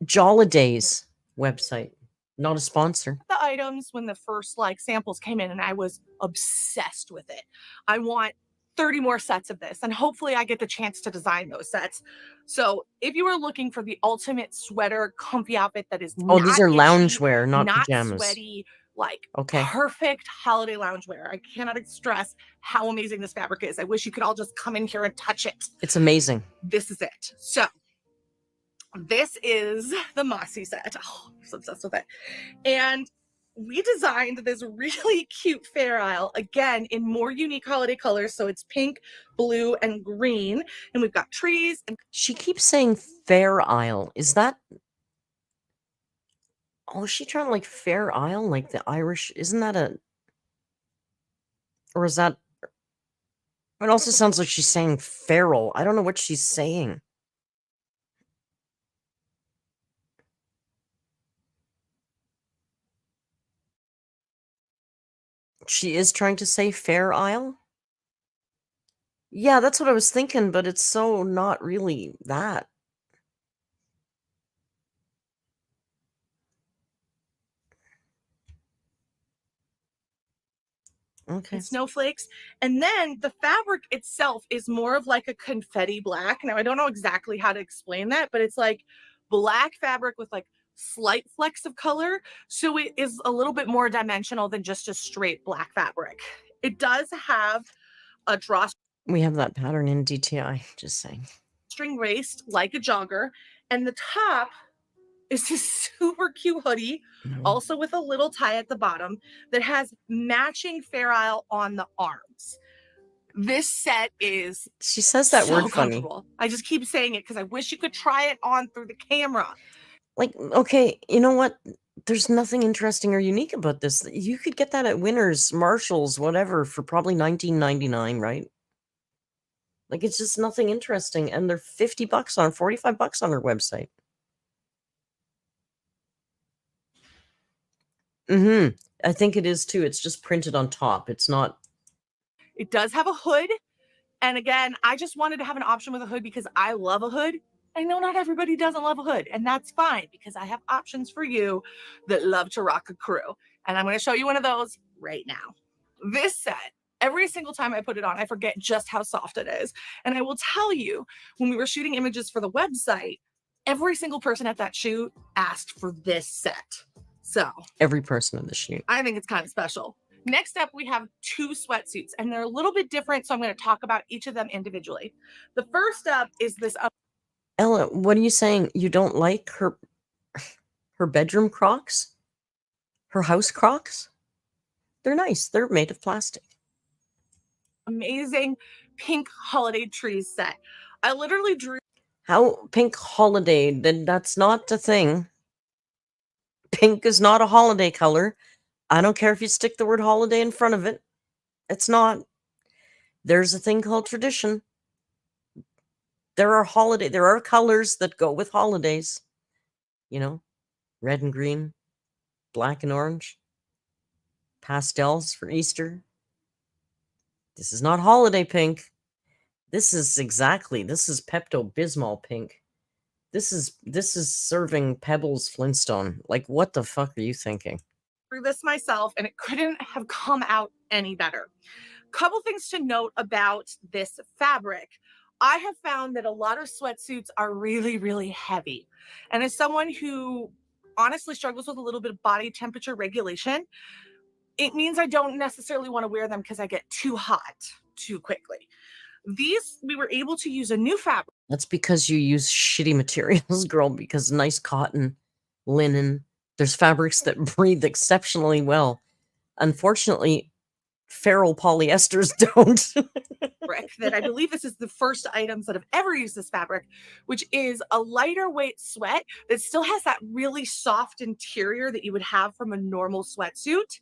Jollidays website, not a sponsor. The items when the first like samples came in, and I was obsessed with it. I want 30 more sets of this, and hopefully I get the chance to design those sets. So if you are looking for the ultimate sweater comfy outfit that is Oh, these are itchy, loungewear, not not pajamas. sweaty, like Okay. perfect holiday loungewear. I cannot stress how amazing this fabric is. I wish you could all just come in here and touch it. It's amazing. This is it. So this is the Mossy set. Oh, I'm so obsessed with it. And we designed this really cute Fair Isle, again, in more unique holiday colors. So it's pink, blue, and green. And we've got trees. And She keeps saying Fair Isle. Is that... Oh, is she trying to like Fair Isle? Like the Irish... Isn't that a... Or is that... It also sounds like she's saying feral. I don't know what she's saying. She is trying to say Fair Isle? Yeah, that's what I was thinking, but it's so not really that. Okay. snowflakes. And then the fabric itself is more of like a confetti black. Now, I don't know exactly how to explain that, but it's like black fabric with like slight flecks of color. So it is a little bit more dimensional than just a straight black fabric. It does have a drawstring We have that pattern in DTI, just saying. waist like a jogger. And the top is this super cute hoodie, also with a little tie at the bottom that has matching Fair Isle on the arms. This set is She says that so word funny. comfortable. I just keep saying it because I wish you could try it on through the camera. Like, okay, you know what? There's nothing interesting or unique about this. You could get that at Winners, Marshalls, whatever, for probably $19.99, right? Like, it's just nothing interesting, and they're $50 on, $45 on her website. I think it is too. It's just printed on top. It's not. It does have a hood. And again, I just wanted to have an option with a hood because I love a hood. I know not everybody doesn't love a hood, and that's fine because I have options for you that love to rock a crew. And I'm going to show you one of those right now. This set, every single time I put it on, I forget just how soft it is. And I will tell you, when we were shooting images for the website, every single person at that shoot asked for this set. So Every person in the shoot. I think it's kind of special. Next up, we have two sweatsuits, and they're a little bit different, so I'm going to talk about each of them individually. The first up is this. Ella, what are you saying? You don't like her bedroom Crocs? Her house Crocs? They're nice. They're made of plastic. Amazing pink holiday trees set. I literally drew. How pink holiday? Then that's not a thing. Pink is not a holiday color. I don't care if you stick the word holiday in front of it. It's not. There's a thing called tradition. There are colors that go with holidays. You know, red and green, black and orange, pastels for Easter. This is not holiday pink. This is Pepto-Bismol pink. This is serving Pebbles Flintstone. Like, what the fuck are you thinking? Through this myself, and it couldn't have come out any better. Couple things to note about this fabric. I have found that a lot of sweatsuits are really, really heavy. And as someone who honestly struggles with a little bit of body temperature regulation, it means I don't necessarily want to wear them because I get too hot too quickly. These, we were able to use a new fabric. That's because you use shitty materials, girl, because nice cotton, linen, there's fabrics that breathe exceptionally well. Unfortunately, feral polyesters don't. That I believe this is the first items that have ever used this fabric, which is a lighter weight sweat that still has that really soft interior that you would have from a normal sweatsuit,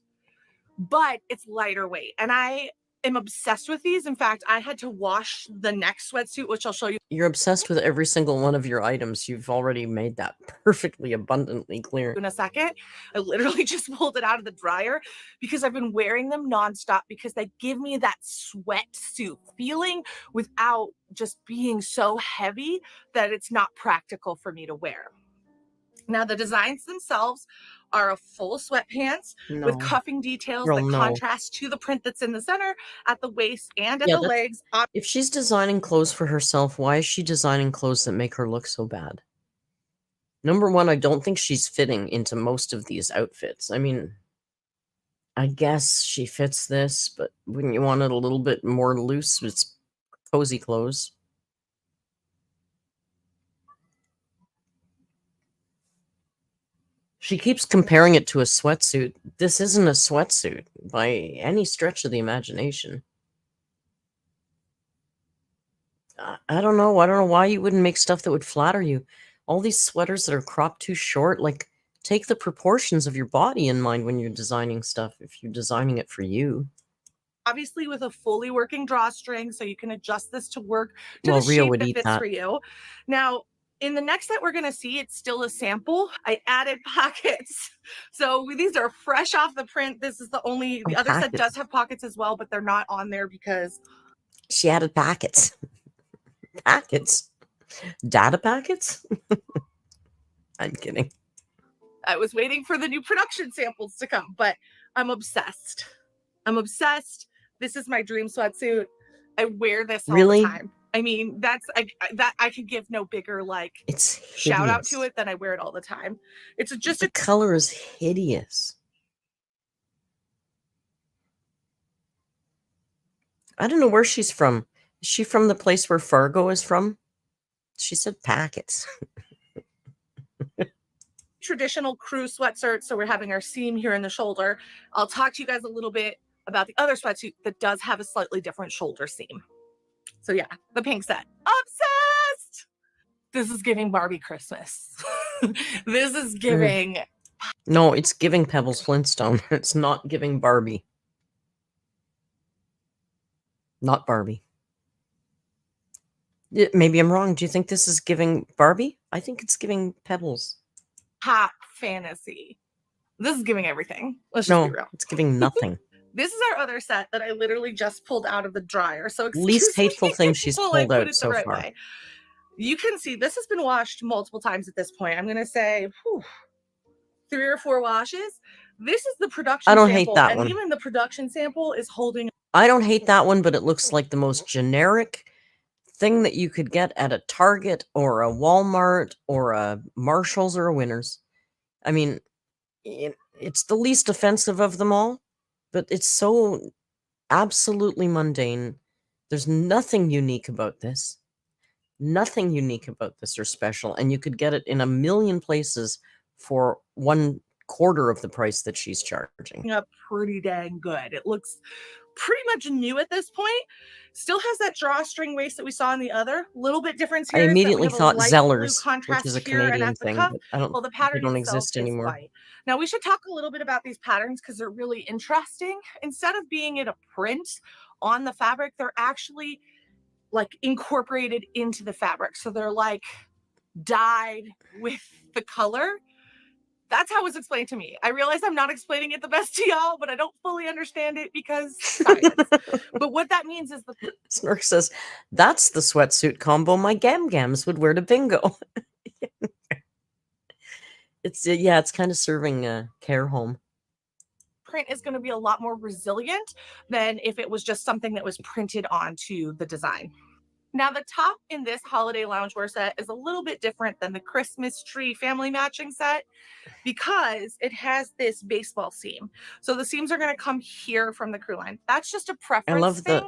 but it's lighter weight. And I am obsessed with these. In fact, I had to wash the next sweatsuit, which I'll show you. You're obsessed with every single one of your items. You've already made that perfectly abundantly clear. In a second, I literally just pulled it out of the dryer because I've been wearing them nonstop because they give me that sweatsuit feeling without just being so heavy that it's not practical for me to wear. Now, the designs themselves are a full sweatpants with No. cuffing details Girl, that no. contrast to the print that's in the center at the waist and at Yeah, the legs. if she's designing clothes for herself, why is she designing clothes that make her look so bad? Number one, I don't think she's fitting into most of these outfits. I mean, I guess she fits this, but wouldn't you want it a little bit more loose? It's cozy clothes. She keeps comparing it to a sweatsuit. This isn't a sweatsuit by any stretch of the imagination. I don't know. I don't know why you wouldn't make stuff that would flatter you. All these sweaters that are cropped too short, like, take the proportions of your body in mind when you're designing stuff, if you're designing it for you. Obviously with a fully working drawstring, so you can adjust this to work to Well, the Rio shape would that eat fits that. for you. Now, in the next set we're going to see, it's still a sample. I added pockets. So these are fresh off the print. This is the other set does have pockets as well, but they're not on there because she added packets. Packets? Data packets? I'm kidding. I was waiting for the new production samples to come, but I'm obsessed. I'm obsessed. This is my dream sweatsuit. I wear this all Really? the time. I mean, I could give no bigger It's hideous. shout out to it than I wear it all the time. It's just the color is hideous. I don't know where she's from. Is she from the place where Fargo is from? She said packets. traditional crew sweatshirt. So we're having our seam here in the shoulder. I'll talk to you guys a little bit about the other sweatsuit that does have a slightly different shoulder seam. So yeah, the pink set. Obsessed! This is giving Barbie Christmas. This is giving... No, it's giving Pebbles Flintstone. It's not giving Barbie. Not Barbie. Maybe I'm wrong. Do you think this is giving Barbie? I think it's giving Pebbles. Hot fantasy. This is giving everything. Let's just be real. It's giving nothing. This is our other set that I literally just pulled out of the dryer. So least hateful thing she's pulled out so far. Way. You can see this has been washed multiple times at this point. I'm going to say 3 or 4 washes. This is the production sample. I don't sample, hate that and one. even the production sample is holding. I don't hate that one, but it looks like the most generic thing that you could get at a Target or a Walmart or a Marshalls or a Winners. I mean, it's the least offensive of them all, but it's so absolutely mundane. There's nothing unique about this. Nothing unique about this or special, and you could get it in a million places for 1/4 of the price that she's charging. Up pretty dang good. It looks pretty much new at this point. Still has that drawstring waist that we saw in the other. Little bit difference here. I immediately thought Zellers, which is a Canadian thing, but I don't. Well, the pattern they don't itself exist is anymore. white. Now we should talk a little bit about these patterns because they're really interesting. Instead of being in a print on the fabric, they're actually like incorporated into the fabric. So they're like dyed with the color. That's how it was explained to me. I realize I'm not explaining it the best to y'all, but I don't fully understand it because science. But what that means is Snark says, that's the sweatsuit combo my gam-gams would wear to bingo. It's kind of serving a care home. Print is going to be a lot more resilient than if it was just something that was printed onto the design. Now, the top in this holiday loungewear set is a little bit different than the Christmas tree family matching set because it has this baseball seam. So the seams are going to come here from the crew line. That's just a preference thing.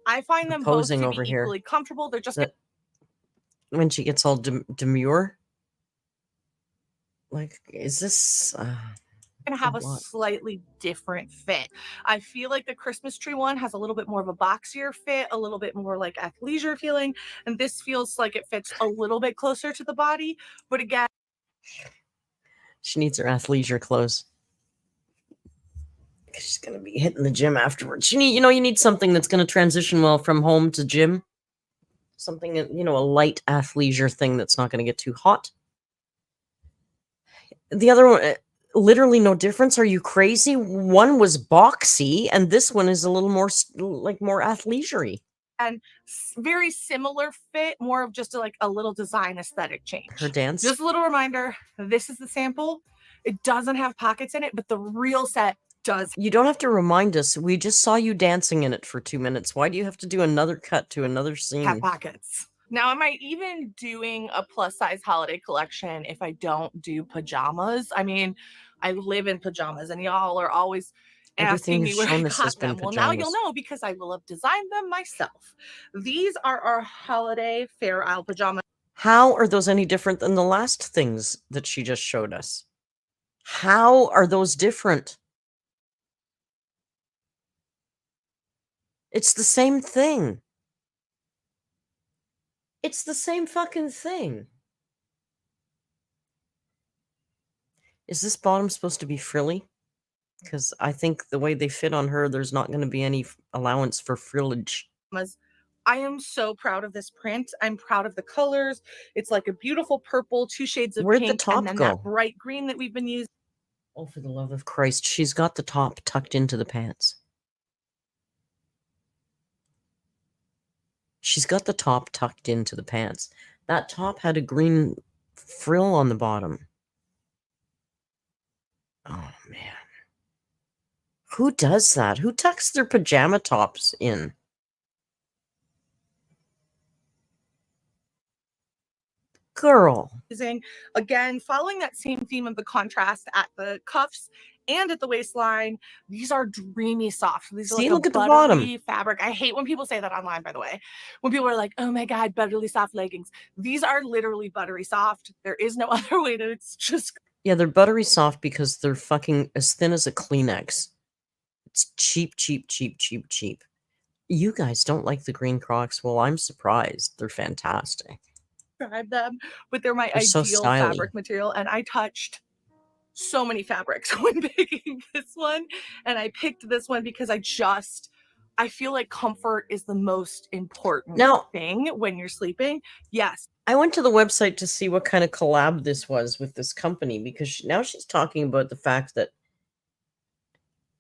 I find them both to be equally comfortable. They're just when she gets all demure. Like, is this going to have a slightly different fit. I feel like the Christmas tree one has a little bit more of a boxier fit, a little bit more like athleisure feeling, and this feels like it fits a little bit closer to the body. But again, she needs her athleisure clothes. She's going to be hitting the gym afterwards. You need something that's going to transition well from home to gym. Something, a light athleisure thing that's not going to get too hot. The other one, literally no difference. Are you crazy? One was boxy, and this one is a little more more athleisure-y. And very similar fit, more of just like a little design aesthetic change. Her dance. Just a little reminder, this is the sample. It doesn't have pockets in it, but the real set does. You don't have to remind us. We just saw you dancing in it for 2 minutes. Why do you have to do another cut to another scene? Have pockets. Now, am I even doing a plus size holiday collection if I don't do pajamas? I mean, I live in pajamas and y'all are always asking me where I got them. Well, now you'll know because I will have designed them myself. These are our holiday Fair Isle pajamas. How are those any different than the last things that she just showed us? How are those different? It's the same thing. It's the same fucking thing. Is this bottom supposed to be frilly? Because I think the way they fit on her, there's not going to be any allowance for frillage. I am so proud of this print. I'm proud of the colors. It's like a beautiful purple, 2 shades of Where'd pink, the top and then go? that bright green that we've been using. Oh, for the love of Christ, she's got the top tucked into the pants. She's got the top tucked into the pants. That top had a green frill on the bottom. Oh, man. Who does that? Who tucks their pajama tops in? Girl. Again, following that same theme of the contrast at the cuffs and at the waistline. These are dreamy soft. These are like look a at the bottom. buttery fabric. I hate when people say that online, by the way. When people are like, oh my God, buttery soft leggings. These are literally buttery soft. There is no other way to, it's just. Yeah, they're buttery soft because they're fucking as thin as a Kleenex. It's cheap, cheap, cheap, cheap, cheap. You guys don't like the green Crocs? Well, I'm surprised. They're fantastic. Them, but they're my so ideal stylish. fabric material, and I touched so many fabrics when picking this one, and I picked this one because I feel like comfort is the most important thing when you're sleeping. Yes. I went to the website to see what kind of collab this was with this company, because now she's talking about the fact that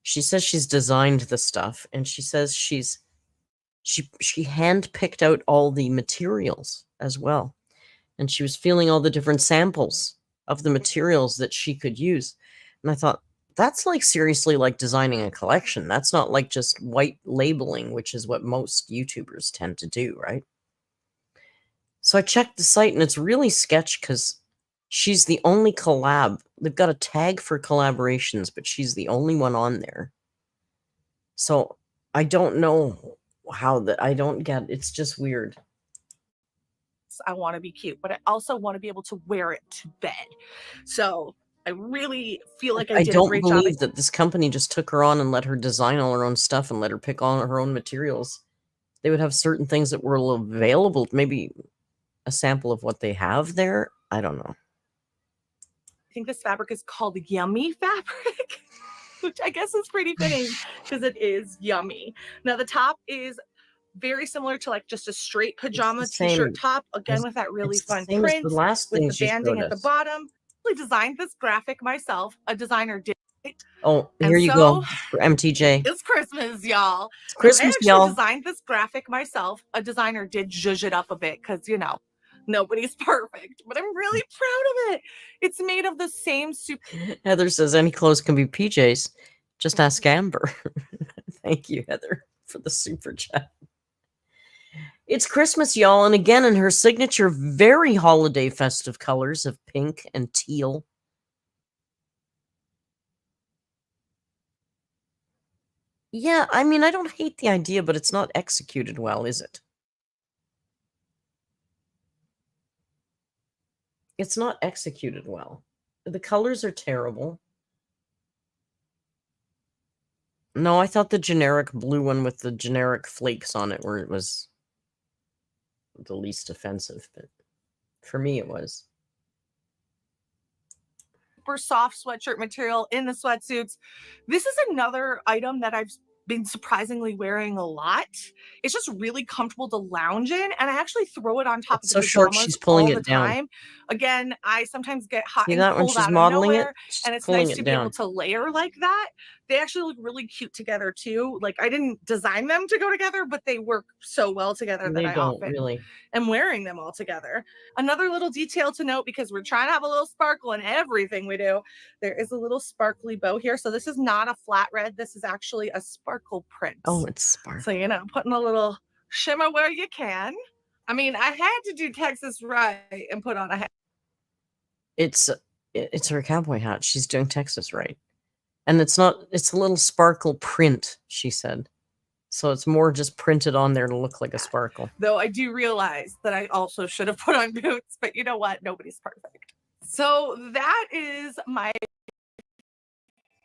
she says she's designed the stuff, and she says she hand-picked out all the materials as well. And she was feeling all the different samples of the materials that she could use. And I thought, that's like seriously like designing a collection. That's not like just white labeling, which is what most YouTubers tend to do, right? So I checked the site, and it's really sketch because she's the only collab. They've got a tag for collaborations, but she's the only one on there. So I don't know how that, I don't get, it's just weird. I want to be cute, but I also want to be able to wear it to bed. So I really feel like I did a great job. I don't believe that this company just took her on and let her design all her own stuff and let her pick all her own materials. They would have certain things that were available, maybe a sample of what they have there. I don't know. I think this fabric is called Yummy fabric, which I guess is pretty fitting because it is yummy. Now the top is very similar to like just a straight pajama t-shirt top, again with that really fun print the last with the banding at the bottom. I designed this graphic myself. A designer did. Oh, here you go for MTJ. It's Christmas, y'all. It's Christmas, y'all. I actually designed this graphic myself. A designer did zhuzh it up a bit because, you know, nobody's perfect, but I'm really proud of it. It's made of the same super. Heather says any clothes can be PJs. Just ask Amber. Thank you, Heather, for the super chat. It's Christmas, y'all, and again in her signature very holiday festive colors of pink and teal. Yeah, I mean, I don't hate the idea, but it's not executed well, is it? It's not executed well. The colors are terrible. No, I thought the generic blue one with the generic flakes on it where it was the least offensive, but for me it was. Super soft sweatshirt material in the sweatsuits. This is another item that I've been surprisingly wearing a lot. It's just really comfortable to lounge in, and I actually throw it on top of the pajamas short she's pulling all the it down. time. Again, I sometimes get hot See and that when cold she's out modeling of nowhere, it? She's and it's pulling nice it to be down. able to layer like that. they actually look really cute together too. Like I didn't design them to go together, but they work so well together that They I don't often really. am wearing them all together. Another little detail to note, because we're trying to have a little sparkle in everything we do, there is a little sparkly bow here. So this is not a flat red. This is actually a sparkle print. Oh, it's sparkle. So, you know, putting a little shimmer where you can. I mean, I had to do Texas right and put on a hat. It's her cowboy hat. She's doing Texas right. And it's a little sparkle print, she said. So it's more just printed on there to look like a sparkle. Though I do realize that I also should have put on boots, but you know what? Nobody's perfect. So that is my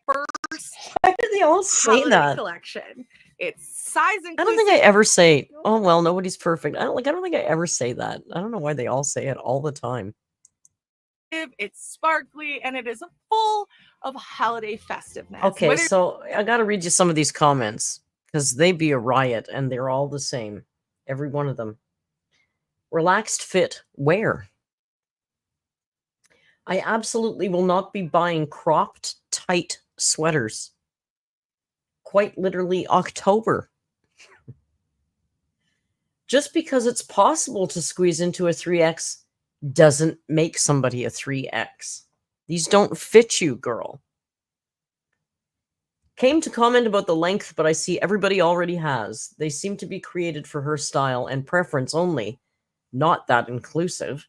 first Why do they all say holiday that? collection. It's size inclusive. I don't think I ever say, oh, well, nobody's perfect. I don't think I ever say that. I don't know why they all say it all the time. It's sparkly, and it is full of holiday festiveness. Okay, so I got to read you some of these comments because they be a riot, and they're all the same. Every one of them. Relaxed fit. Where? I absolutely will not be buying cropped, tight sweaters. Quite literally October. Just because it's possible to squeeze into a 3X doesn't make somebody a 3X. These don't fit you, girl. Came to comment about the length, but I see everybody already has. They seem to be created for her style and preference only. Not that inclusive.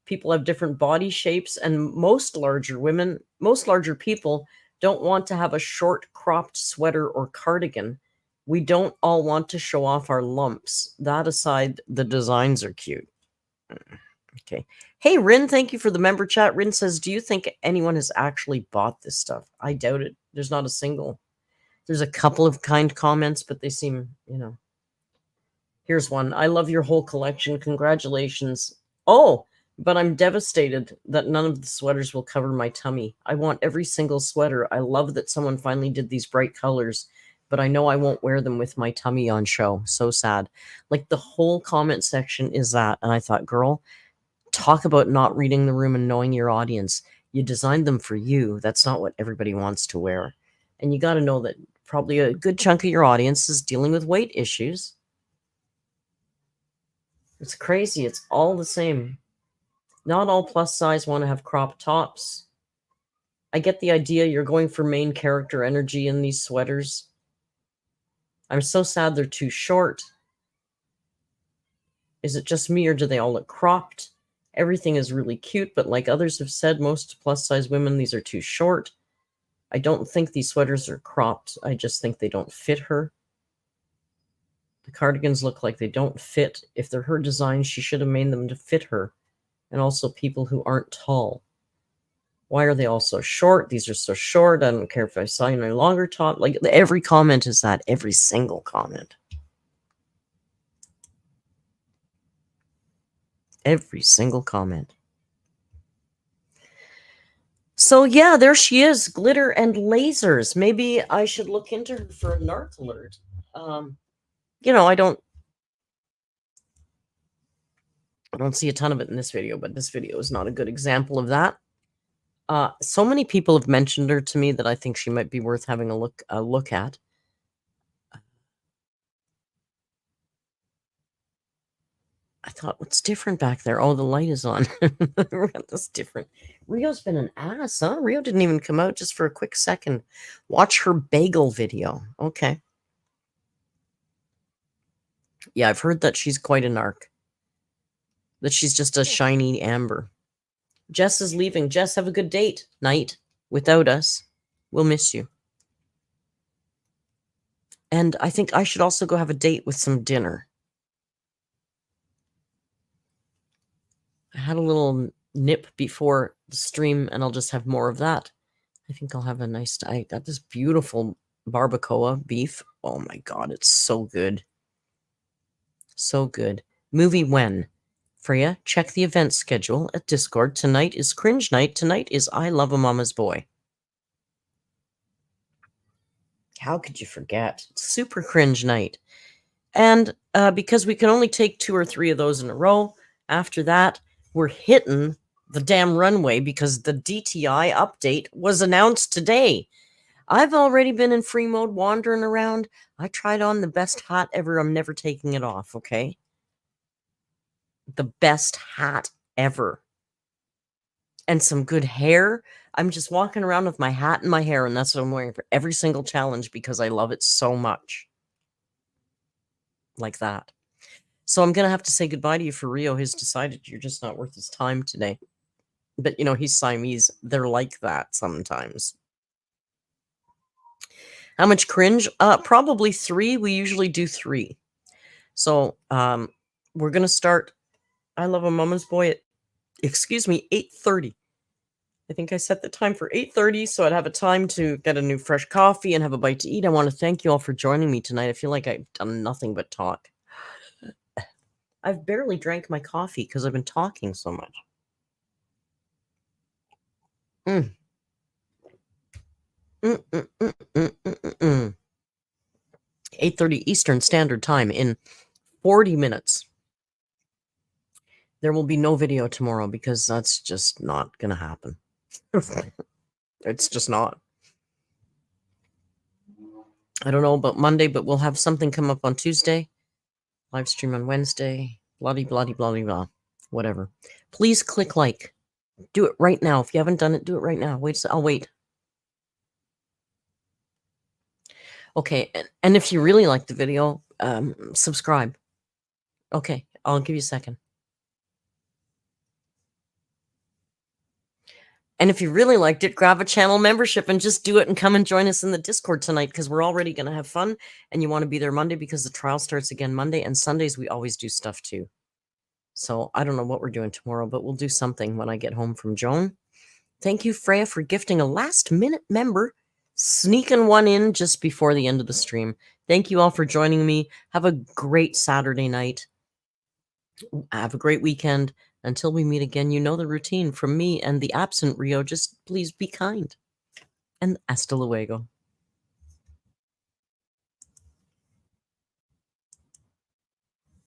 People have different body shapes, and most larger people don't want to have a short cropped sweater or cardigan. We don't all want to show off our lumps. That aside, the designs are cute. Okay. Hey, Rin, thank you for the member chat. Rin says, do you think anyone has actually bought this stuff? I doubt it. There's not a single. There's a couple of kind comments, but they seem, you know. Here's one. I love your whole collection. Congratulations. Oh, but I'm devastated that none of the sweaters will cover my tummy. I want every single sweater. I love that someone finally did these bright colors, but I know I won't wear them with my tummy on show. So sad. Like the whole comment section is that. And I thought, girl, talk about not reading the room and knowing your audience. You designed them for you. That's not what everybody wants to wear. And you got to know that probably a good chunk of your audience is dealing with weight issues. It's crazy. It's all the same. Not all plus size want to have crop tops. I get the idea you're going for main character energy in these sweaters. I'm so sad they're too short. Is it just me, or do they all look cropped? Everything is really cute, but like others have said, most plus size women, these are too short. I don't think these sweaters are cropped. I just think they don't fit her. The cardigans look like they don't fit. If they're her design, she should have made them to fit her. And also people who aren't tall. Why are they all so short? These are so short. I don't care if I saw any longer top. Like every comment is that. Every single comment. Every single comment. So yeah, there she is. Glitter and lasers. Maybe I should look into her for a narc alert. You know, I don't see a ton of it in this video, but this video is not a good example of that. So many people have mentioned her to me that I think she might be worth having a look at. I thought, what's different back there? Oh, the light is on. We got this different. Rio's been an ass, huh? Rio didn't even come out just for a quick second. Watch her bagel video. Okay. Yeah, I've heard that she's quite a narc. That she's just a shiny amber. Jess is leaving. Jess, have a good night without us. We'll miss you. And I think I should also go have a date with some dinner. I had a little nip before the stream, and I'll just have more of that. I think I'll have a nice... I got this beautiful barbacoa beef. Oh my God, it's so good. So good. Movie when? Freya, check the event schedule at Discord. Tonight is Cringe Night. Tonight is I Love a Mama's Boy. How could you forget? It's super cringe night. And because we can only take 2 or 3 of those in a row, after that, we're hitting the damn runway because the DTI update was announced today. I've already been in free mode wandering around. I tried on the best hat ever. I'm never taking it off, okay? The best hat ever. And some good hair. I'm just walking around with my hat and my hair, and that's what I'm wearing for every single challenge because I love it so much. Like that. So I'm going to have to say goodbye to you for Rio. He's decided you're just not worth his time today. But, you know, he's Siamese. They're like that sometimes. How much cringe? Probably 3. We usually do 3. So we're going to start I Love a Mama's Boy at, 8:30. I think I set the time for 8:30, so I'd have a time to get a new fresh coffee and have a bite to eat. I want to thank you all for joining me tonight. I feel like I've done nothing but talk. I've barely drank my coffee because I've been talking so much. 8:30 Eastern Standard Time in 40 minutes. There will be no video tomorrow because that's just not going to happen. It's just not. I don't know about Monday, but we'll have something come up on Tuesday. Live stream on Wednesday. Bloody, bloody, bloody, blah. Whatever. Please click like. Do it right now. If you haven't done it, do it right now. Wait, I'll wait. Okay, and if you really like the video, subscribe. Okay, I'll give you a second. And if you really liked it, grab a channel membership and just do it and come and join us in the Discord tonight because we're already going to have fun and you want to be there Monday because the trial starts again Monday, and Sundays we always do stuff too. So I don't know what we're doing tomorrow, but we'll do something when I get home from Joan. Thank you, Freya, for gifting a last-minute member, sneaking one in just before the end of the stream. Thank you all for joining me. Have a great Saturday night. Have a great weekend. Until we meet again, you know the routine from me and the absent Rio. Just please be kind. And hasta luego.